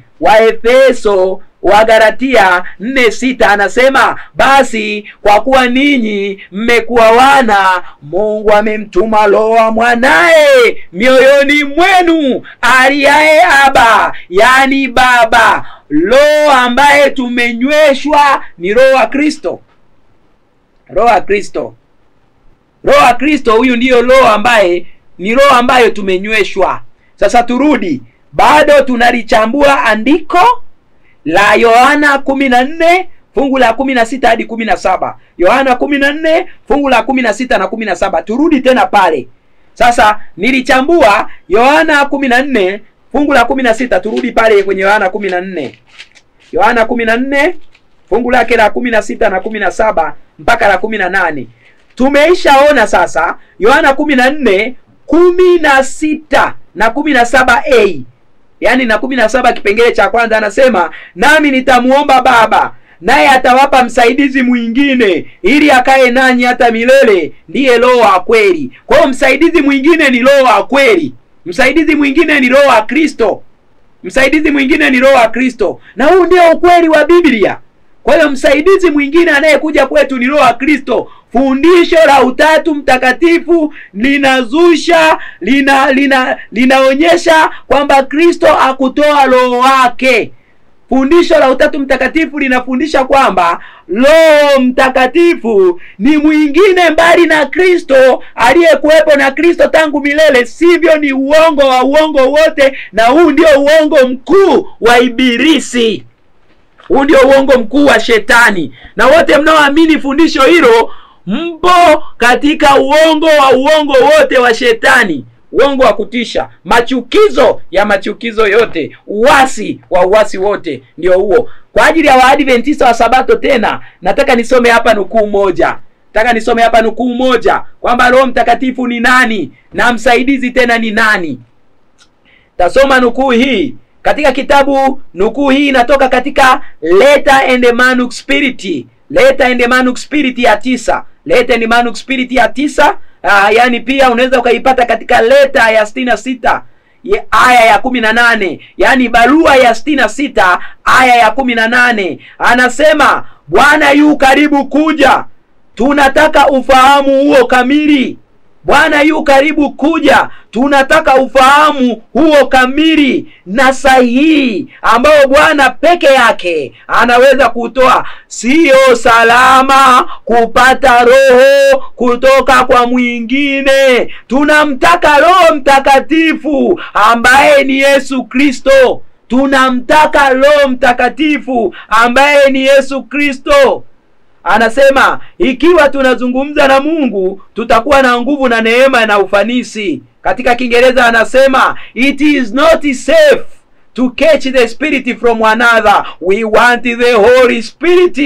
Wagalatia 4:6 anasema, basi kwa kuwa ninyi mmekuwa wana, Mungu amemtuma roho wa mwanae mioyoni mwenu, aliaye Aba, yani Baba. Roho ambaye tumenyweshwa ni roho wa Kristo. Roho wa Kristo. Roho wa Kristo huyu ndiyo roho ambaye ni roho ambayo tumenyweshwa. Sasa turudi, bado tunalichambua andiko la Yohana 14 fungu la 16 hadi 17. Yohana 14 fungu la 16 na 17. Turudi tena pale. Sasa nilichambua Yohana 14 fungu la 16. Turudi pale kwenye Yohana 14. Yohana 14 fungu lake la 16 na 17 mpaka la 18. Tumeishaona sasa Yohana 14 16 na 17a. Yani na 17 kipengele cha kwanza anasema, nami nitamuomba Baba, naye atawapa msaidizi mwingine, ili akae nanyi hata milele, ndiye roho wa kweli. Kwa hiyo msaidizi mwingine ni roho wa kweli. Msaidizi mwingine ni roho wa Kristo. Msaidizi mwingine ni roho wa Kristo. Na huu ndio ukweli wa Biblia. Kwa hiyo msaidizi mwingine anayekuja kwetu ni roho wa Kristo. Fundisho la Utatu Mtakatifu linazusha linaonyesha kwamba Kristo akutoa roho wake. fundisho la Utatu Mtakatifu linafundisha kwamba Roho Mtakatifu ni mwingine mbali na Kristo aliyekuwepo na Kristo tangu milele. Sivyo, ni uongo wa uongo wote, na huu ndio uongo mkuu wa Ibilisi. Huu ndio uongo mkuu wa Shetani, na wote mnaoamini fundisho hilo mpo katika uongo wa uongo wote wa Shetani. Uongo wa kutisha, machukizo ya machukizo yote, uasi wa uasi wote, ndio huo. Kwa ajili ya Waadventista wa Sabato tena, nataka nisome hapa nukuu moja. Kwamba Roho Mtakatifu ni nani na msaidizi tena ni nani. Tasoma nukuu hii katika kitabu. Nukuu hii inatoka katika Letter and Manux Spiriti. Letter and Manux Spiriti ya 9. Letter and Manux Spiriti ya 9. Yani pia unaweza ukaipata katika leta ya 66 aya ya 18, yani barua ya 66 aya ya 18. Anasema Bwana yu karibu kuja, tunataka ufahamu huo kamili. Bwana yu karibu kuja, tunataka ufahamu huo kamili na sahihi ambao Bwana peke yake anaweza kutoa. Sio salama kupata roho kutoka kwa mwingine. Tunamtaka Roho Mtakatifu ambaye ni Yesu Kristo. Tunamtaka Roho Mtakatifu ambaye ni Yesu Kristo. Anasema ikiwa tunazungumza na Mungu, tutakuwa na nguvu na neema na ufanisi. Katika Kiingereza anasema it is not safe to catch the spirit from another. We want the Holy Spirit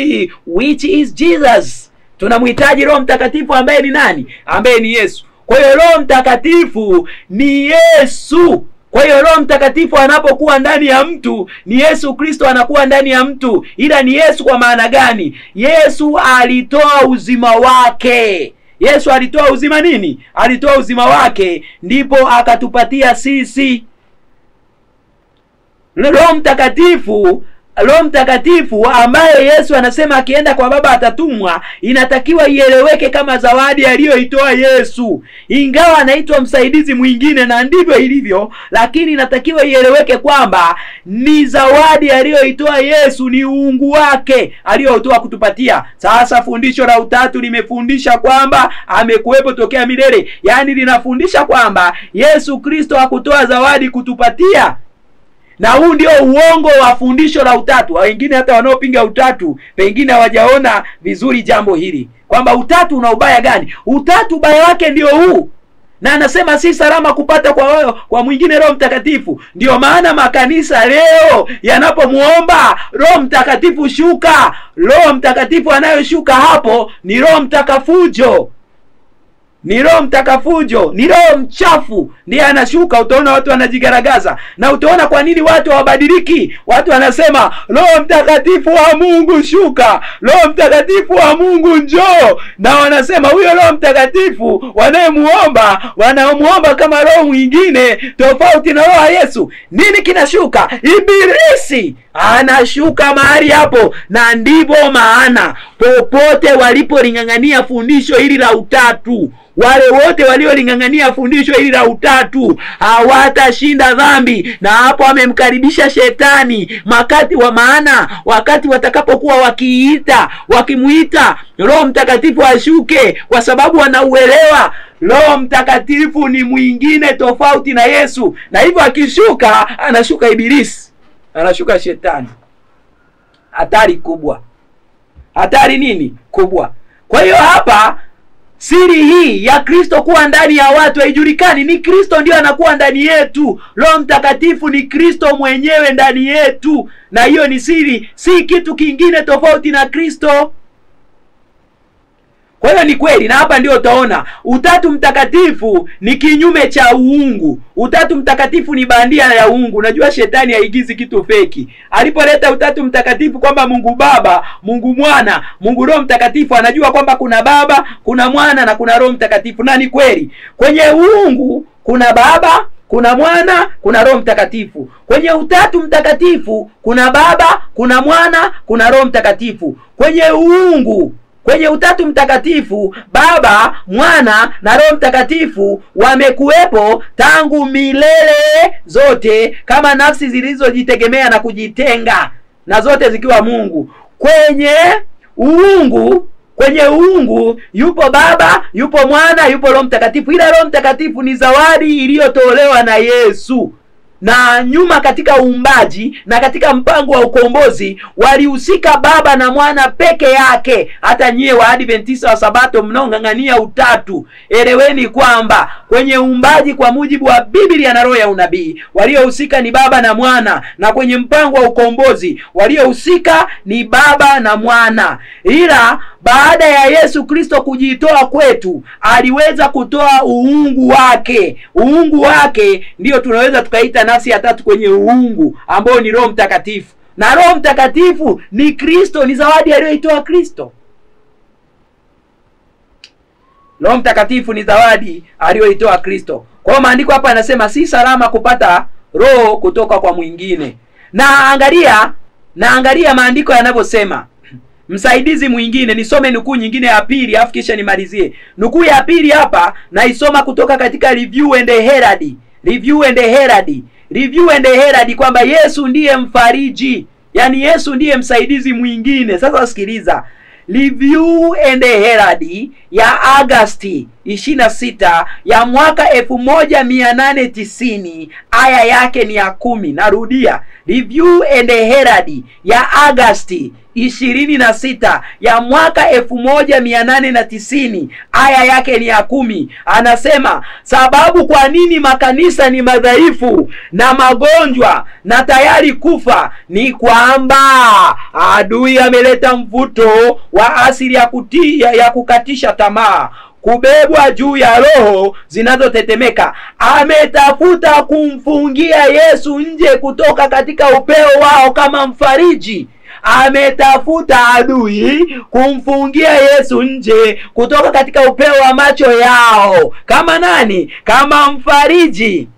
which is Jesus. Tunamhitaji Roho Mtakatifu ambaye ni nani? Ambaye ni Yesu. Kwa hiyo Roho Mtakatifu ni Yesu. Kwa hiyo Roho Mtakatifu anapokuwa ndani ya mtu, ni Yesu Kristo anakuwa ndani ya mtu. Ila ni Yesu kwa maana gani? Yesu alitoa uzima wake. Yesu alitoa uzima nini? Alitoa uzima wake, ndipo akatupatia sisi. Roho Mtakatifu ambaye Yesu anasema akienda kwa Baba atatumwa, inatakiwa ieleweke kama zawadi aliyoitoa Yesu. Ingawa anaitwa msaidizi mwingine na ndivyo ilivyo, lakini inatakiwa ieleweke kwamba ni zawadi aliyoitoa Yesu, ni uungu wake aliyotoa kutupatia. Sasa fundisho la Utatu limefundisha kwamba amekuwepo tokea milele. Yaani linafundisha kwamba Yesu Kristo hakutoa zawadi kutupatia. Na huu ndio uongo wa fundisho la Utatu. Wengine hata wanaopinga Utatu pengine hawajaona vizuri jambo hili, kwamba Utatu una ubaya gani. Utatu ubaya wake ndio huu. Na anasema si salama kupata kwa mwingine Roho Mtakatifu. Ndio maana makanisa leo yanapomuomba Roho Mtakatifu shuka, Roho Mtakatifu anayoshuka hapo ni Roho Mtakafujo. Ni Roho Mtakafujo, ni roho mchafu ndiye anashuka. Utaona watu wanajigaragaza. Na utaona kwa nini watu hawabadiliki. Watu wanasema Roho Mtakatifu wa Mungu shuka, Roho Mtakatifu wa Mungu njoo. Na wanasema huyo Roho Mtakatifu wanamuomba kama roho mwingine tofauti na roho ya Yesu. Nini kinashuka? Ibilisi anashuka mahali hapo. Na ndivyo maana popote walipoling'ang'ania fundisho hili la Utatu, wale wote walioling'ang'ania fundisho hili la Utatu hawatashinda dhambi. Na hapo amemkaribisha Shetani wakati watakapokuwa wakimuita Roho Mtakatifu ashuke, kwa sababu wanauelewa Roho Mtakatifu ni mwingine tofauti na Yesu. Na hivyo akishuka, anashuka Ibilisi, anashuka Shetani. Hatari kubwa. Hatari nini? Kubwa. Kwa hiyo hapa siri hii ya Kristo kuwa ndani ya watu haijulikani. Ni Kristo ndio anakuwa ndani yetu. Roho Mtakatifu ni Kristo mwenyewe ndani yetu. Na hiyo ni siri, si kitu kingine tofauti na Kristo. Kwa hiyo ni kweli, na hapa ndio utaona Utatu Mtakatifu ni kinyume cha uungu. Utatu Mtakatifu ni bandia ya uungu. Unajua Shetani haigizi kitu feki. Alipoleta Utatu Mtakatifu kwamba Mungu Baba, Mungu Mwana, Mungu Roho Mtakatifu, anajua kwamba kuna Baba, kuna Mwana na kuna Roho Mtakatifu. Na ni kweli, kwenye uungu kuna Baba, kuna Mwana, kuna Roho Mtakatifu. Kwenye Utatu Mtakatifu kuna Baba, kuna Mwana, kuna Roho Mtakatifu. Kwenye Utatu Mtakatifu, Baba, Mwana na Roho Mtakatifu wamekuwepo tangu milele zote kama nafsi zilizojitegemea na kujitenga. na zote zikiwa Mungu. Kwenye uungu yupo Baba, yupo Mwana, yupo Roho Mtakatifu. Ila Roho Mtakatifu ni zawadi iliyotolewa na Yesu. Na nyuma katika uumbaji na katika mpango wa ukombozi walihusika Baba na Mwana peke yake. Hata nyie wa Adventista wa Sabato mnaong'ang'ania utatu, eleweni kwamba kwenye uumbaji kwa mujibu wa Biblia na roho ya unabii waliohusika ni Baba na Mwana, na kwenye mpango wa ukombozi waliohusika ni Baba na Mwana. Ila baada ya Yesu Kristo kujitoa kwetu, aliweza kutoa uungu wake. Uungu wake ndio tunaweza tukaita nafsi ya tatu kwenye uungu, ambao ni Roho Mtakatifu. Na Roho Mtakatifu ni Kristo, ni zawadi aliyoitoa Kristo. Roho Mtakatifu ni zawadi aliyoitoa Kristo. Kwa hiyo maandiko hapa yanasema si salama kupata roho kutoka kwa mwingine. Na angalia maandiko yanavyosema. Msaidizi mwingine, nisome nukuu nyingine ya pili afu kisha nimalizie. Nukuu ya pili hapa naisoma kutoka katika Review and Herald. Review and Herald kwamba Yesu ndiye mfariji. Yaani Yesu ndiye msaidizi mwingine. Sasa sikiliza. Review and Herald ya Agosti 26 ya mwaka 1890 aya yake ni ya 10. Narudia. Review and Herald ya Agosti 26 ya mwaka 1890 aya yake ni ya 10. Anasema sababu kwa nini makanisa ni madhaifu na magonjwa na tayari kufa ni kwamba adui ameleta mvuto wa asili ya kukatisha tamaa, kubebwa juu ya roho zinazotetemeka. Ametafuta kumfungia Yesu nje kutoka katika upeo wao kama mfariji. Ametafuta adui kumfungia Yesu nje kutoka katika upeo wa macho yao. Kama nani? Kama mfariji.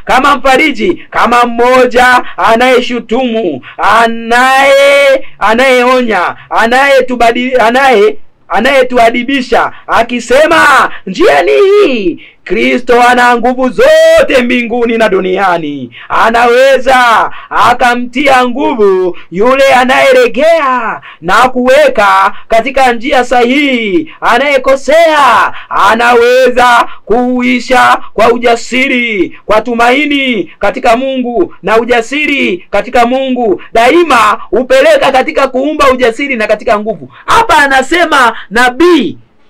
Kama mfariji, kama mmoja anayeshutumu, anayeonya, anayetuadibisha akisema njia ni hii. Kristo ana nguvu zote mbinguni na duniani. Anaweza akamtia nguvu yule anayeregea na kuweka katika njia sahihi anayekosea. Anaweza kuuisha kwa ujasiri, kwa tumaini katika Mungu, na ujasiri katika Mungu daima upeleka katika kuumba ujasiri na katika nguvu. Hapa anasema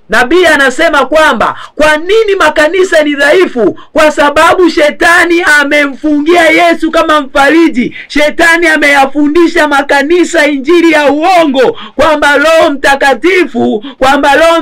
Nabii anasema kwamba kwa nini makanisa ni dhaifu? Kwa sababu shetani amemfungia Yesu kama mfariji. Shetani ameyafundisha makanisa injili ya uongo kwamba Roho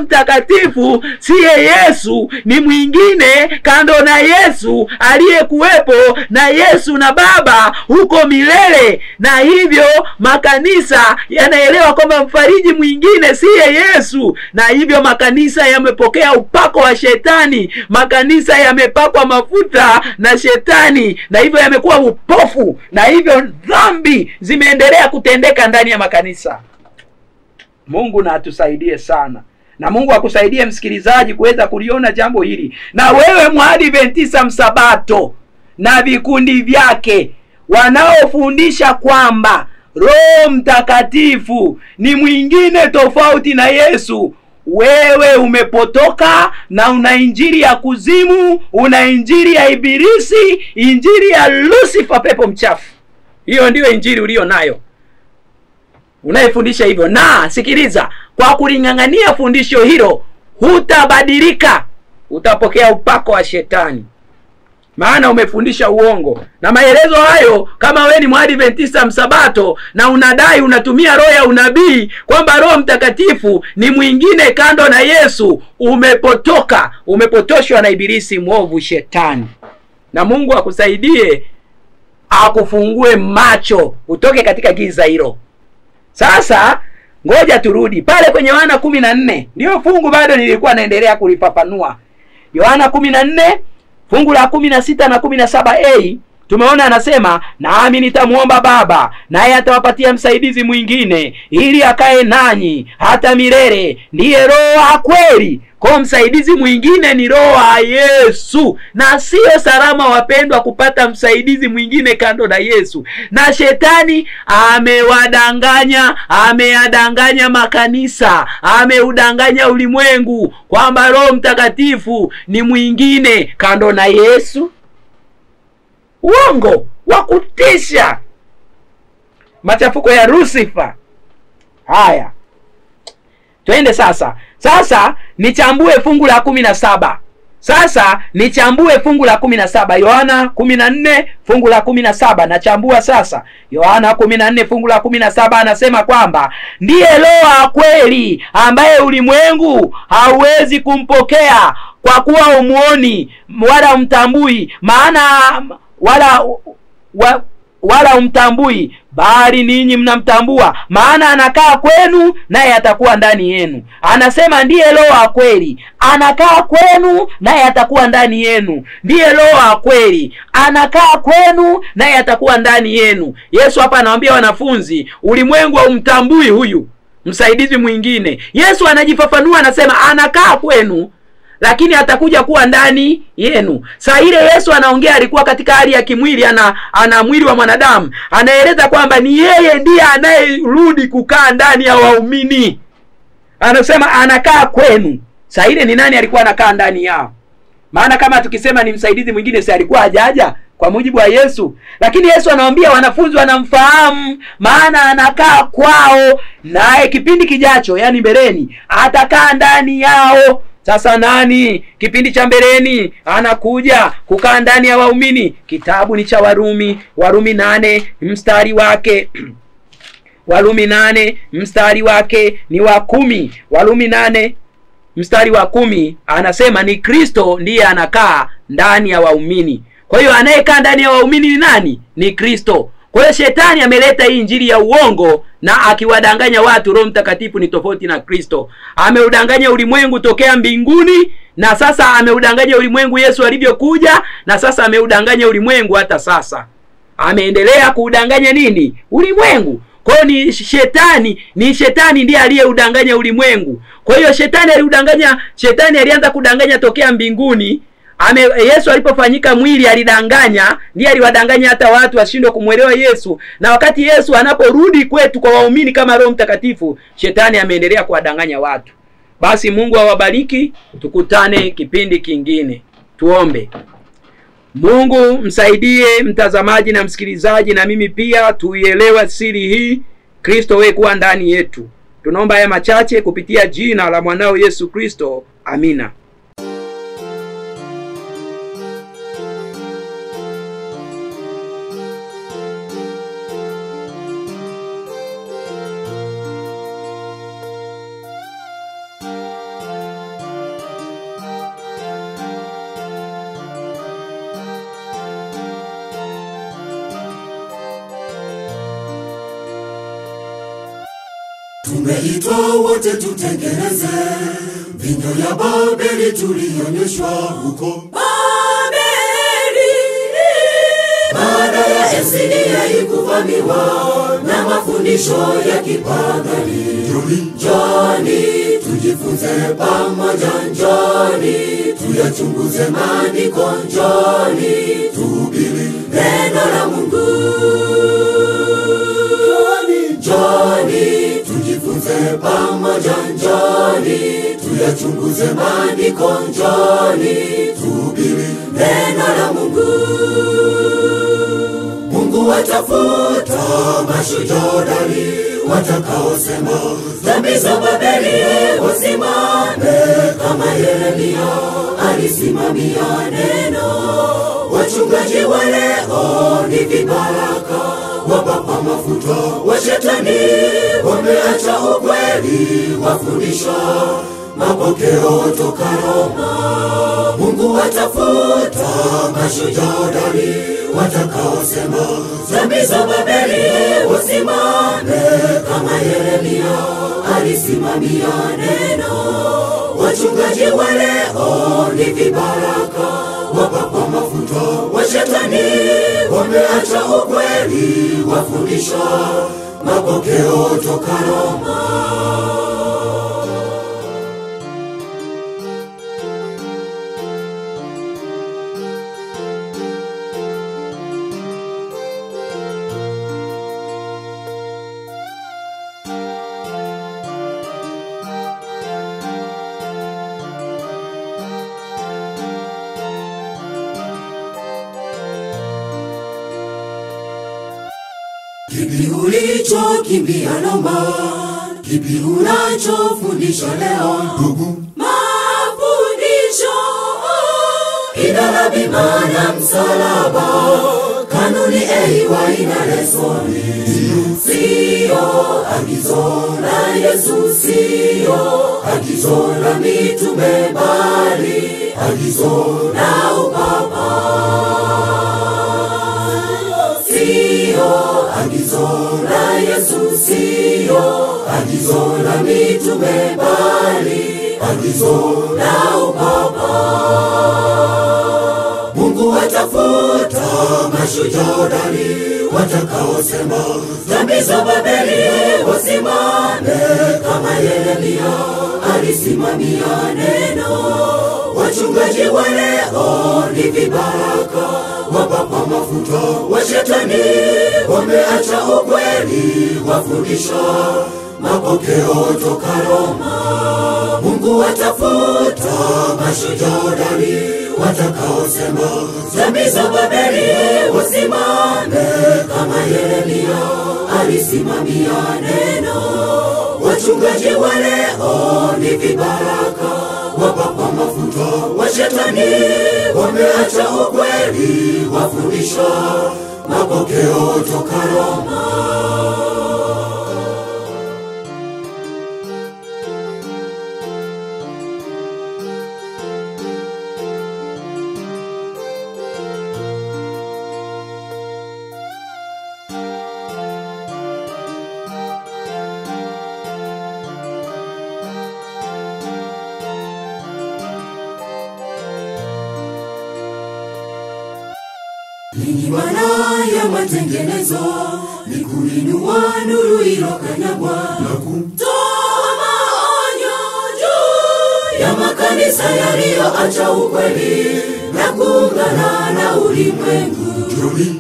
Mtakatifu siye Yesu, ni mwingine kando na Yesu aliyekuwepo na Yesu na Baba huko milele. Na hivyo makanisa yanaelewa kwamba mfariji mwingine siye Yesu, na hivyo makanisa yamepokea upako wa shetani. Makanisa yamepakwa mafuta na shetani, na hivyo yamekuwa upofu, na hivyo dhambi zimeendelea kutendeka ndani ya makanisa. Mungu na atusaidie sana, na Mungu akusaidie msikilizaji kuweza kuliona jambo hili. Na wewe Mwadventista Msabato na vikundi vyake wanaofundisha kwamba Roho Mtakatifu ni mwingine tofauti na Yesu, wewe umepotoka na una injili ya kuzimu, una injili ya ibilisi, injili ya Lucifer, pepo mchafu. Hiyo ndiyo injili ulio nayo, unayefundisha hivyo. Na sikiliza, kwa kulingangania fundisho hilo hutabadilika, utapokea upako wa shetani, maana umefundisha uongo. Na maelezo hayo, kama wewe ni Mwadventista Msabato na unadai unatumia roho ya unabii kwamba Roho Mtakatifu ni mwingine kando na Yesu, umepotoshwa na ibilisi mwovu shetani. Na Mungu akusaidie, akufungue macho utoke katika giza hilo. Sasa ngoja turudi pale kwenye Yohana 14. Ndio fungu bado nilikuwa naendelea kulifafanua. Yohana 14 fungu la 16 na 17a Tumeona anasema, nami nitamuomba Baba, naye atawapatia msaidizi mwingine, ili akae nanyi hata milele, ndiye Roho wa kweli. Kwa msaidizi mwingine ni Roho wa Yesu, na sio salama wapendwa kupata msaidizi mwingine kando na Yesu. Na shetani ameyadanganya makanisa, ameudanganya ulimwengu kwamba Roho Mtakatifu ni mwingine kando na Yesu. Uongo wa kutisha, machafuko ya Lucifer. Haya, twende sasa. Sasa nichambue fungu la 17. Sasa nichambue fungu la 17. Yohana 14 fungu la 17. Nachambua sasa. Yohana 14 fungu la 17 anasema kwamba ndiye Roho wa kweli, ambaye ulimwengu hauwezi kumpokea kwa kuwa umuoni wala umtambui, maana wala umtambui, bali ninyi mnamtambua, maana anakaa kwenu naye atakuwa ndani yenu. Anasema ndiye Roho wa kweli, anakaa kwenu naye atakuwa ndani yenu. Ndiye Roho wa kweli, anakaa kwenu naye atakuwa ndani yenu. Yesu hapa anawaambia wanafunzi, ulimwengu haumtambui huyu msaidizi mwingine. Yesu anajifafanua, anasema anakaa kwenu lakini atakuja kuwa ndani yenu. Saa ile Yesu anaongea alikuwa katika hali ya kimwili, ana mwili wa mwanadamu. Anaeleza kwamba ni yeye ndiye anayerudi kukaa ndani ya waumini. Anasema anakaa kwenu. Saa ile ni nani alikuwa anakaa ndani yao? Maana kama tukisema ni msaidizi mwingine, si alikuwa hajaja kwa mujibu wa Yesu. Lakini Yesu anawaambia wanafunzi wanamfahamu, maana anakaa kwao, naye kipindi kijacho, yani mbeleni, atakaa ndani yao. Sasa nani kipindi cha mbeleni anakuja kukaa ndani ya waumini? Kitabu ni cha Warumi 8 mstari wake Warumi 8 mstari wake ni wa 10. Warumi 8 mstari wa 10 anasema ni Kristo ndiye anakaa ndani ya waumini. Kwa hiyo anayekaa ndani ya waumini ni nani? Ni Kristo. Kwa hiyo shetani ameleta hii injili ya uongo na akiwadanganya watu Roho Mtakatifu ni tofauti na Kristo. Ameudanganya ulimwengu tokea mbinguni, na sasa ameudanganya ulimwengu Yesu alivyokuja, na sasa ameudanganya ulimwengu hata sasa. Ameendelea kuudanganya nini? Ulimwengu. Kwa hiyo ni shetani ndiye aliyeudanganya ulimwengu. Kwa hiyo shetani alianza kudanganya tokea mbinguni. Yesu alipofanyika mwili alidanganya, ndiye aliwadanganya hata watu washindwe kumuelewa Yesu. Na wakati Yesu anaporudi kwetu kwa waumini kama Roho Mtakatifu, shetani ameendelea kuwadanganya watu. Basi Mungu awabariki, tukutane kipindi kingine. Tuombe. Mungu msaidie mtazamaji na msikilizaji, na mimi pia tuielewe siri hii, Kristo wewe kuwa ndani yetu. Tunaomba haya machache kupitia jina la mwanao Yesu Kristo. Amina. Tumeitwa wote tutengeneze vinyo ya Babeli tulionyeshwa huko Babeli. Baada ya Esidia ikuvamiwa na mafundisho ya kipagani, njoni tujifunze pamoja, njoni tuyachunguze maandiko, njoni tuhubiri neno la Mungu. Njoni tujifunze pamoja, njoni tuyachunguze maandiko, njoni tuhubiri neno la Mungu. Mungu watafuta mashujaa watakaosema dhambi za Babeli wasimame, kama Yeremia alisimamia neno. Wachungaji wa leo ni vibaraka, wapapa mafuta wa shetani, wameacha ukweli, wafundisha mapokeo toka Roma. Mungu watafuta mashujaa watakaosema dhambi za Babeli wasimame, kama Yeremia alisimamia neno. Wachungaji wa leo ni vibaraka, wapapa mafuta wa shetani, Washetani wameacha ukweli, wafundisha mapokeo toka Roma. Kipi ulichokimbia Roma? Kipi unachofundisha leo? Ndugu, mafundisho idara bima na msalaba, kanuni wa ina lesoni. Sio agizo la Yesu, sio agizo la mitume, bali agizo la upapa. Sio agizo la Yesu, sio agizo la mitume, bali agizo la upapa. Mungu atafuta mashujaa hodari watakaosema dhambi za Babeli wasimame, kama Yeremia alisimamia neno. Wachungaji wa leo ni vibaraka, wapapa mafuta. Washetani wameacha ukweli, wafundisha mapokeo toka Roma. Mungu atafuta mashujaa hodari watakaosema dhambi za Babeli wasimame, kama Yeremia alisimamia neno. Wachungaji wa leo ni vibaraka, wapapa mafuta. Washetani wameacha ukweli, wafundisha mapokeo toka Roma. Nini maana ya matengenezo? Ni kuinua nuru iliyokanyagwa na kutoa maonyo juu ya makanisa yaliyoacha ukweli na kuungana na ulimwengu.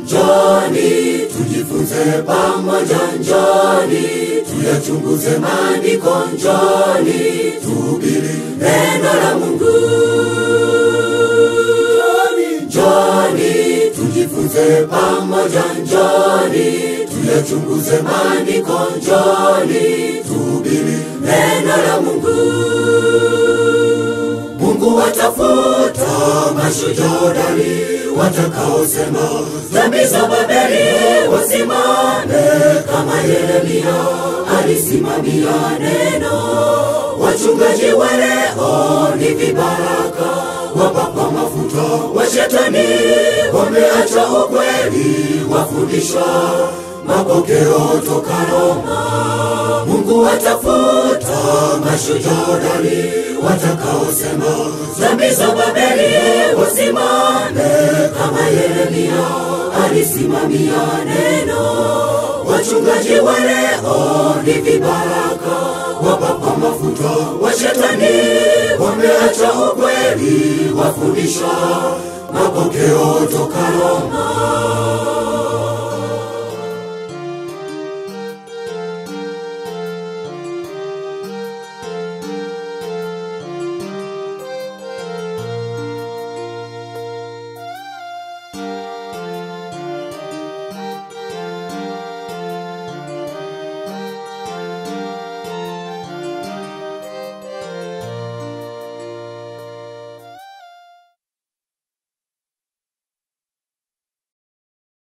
Njoni tujifunze pamoja, njoni tuyachunguze maandiko, njoni tuhubiri neno la Mungu. Njoni tujifunze pamoja, njoni tuyachunguze maandiko, njoni tuhubiri neno la Mungu. Mungu atafuta mashujaa hodari watakaosema dhambi za Babeli wasimame, kama Yeremia alisimamia neno. Wachungaji wa leo ni vibaraka, wapapa mafuta. Washetani wameacha ukweli, wafundisha mapokeo toka Roma. Mungu atafuta mashujaa hodari watakaosema dhambi za Babeli wasimame, kama Yeremia alisimamia neno. Wachungaji wa leo ni vibaraka, wapapa mafuta. Washetani wameacha ukweli, wafundisha mapokeo toka Roma.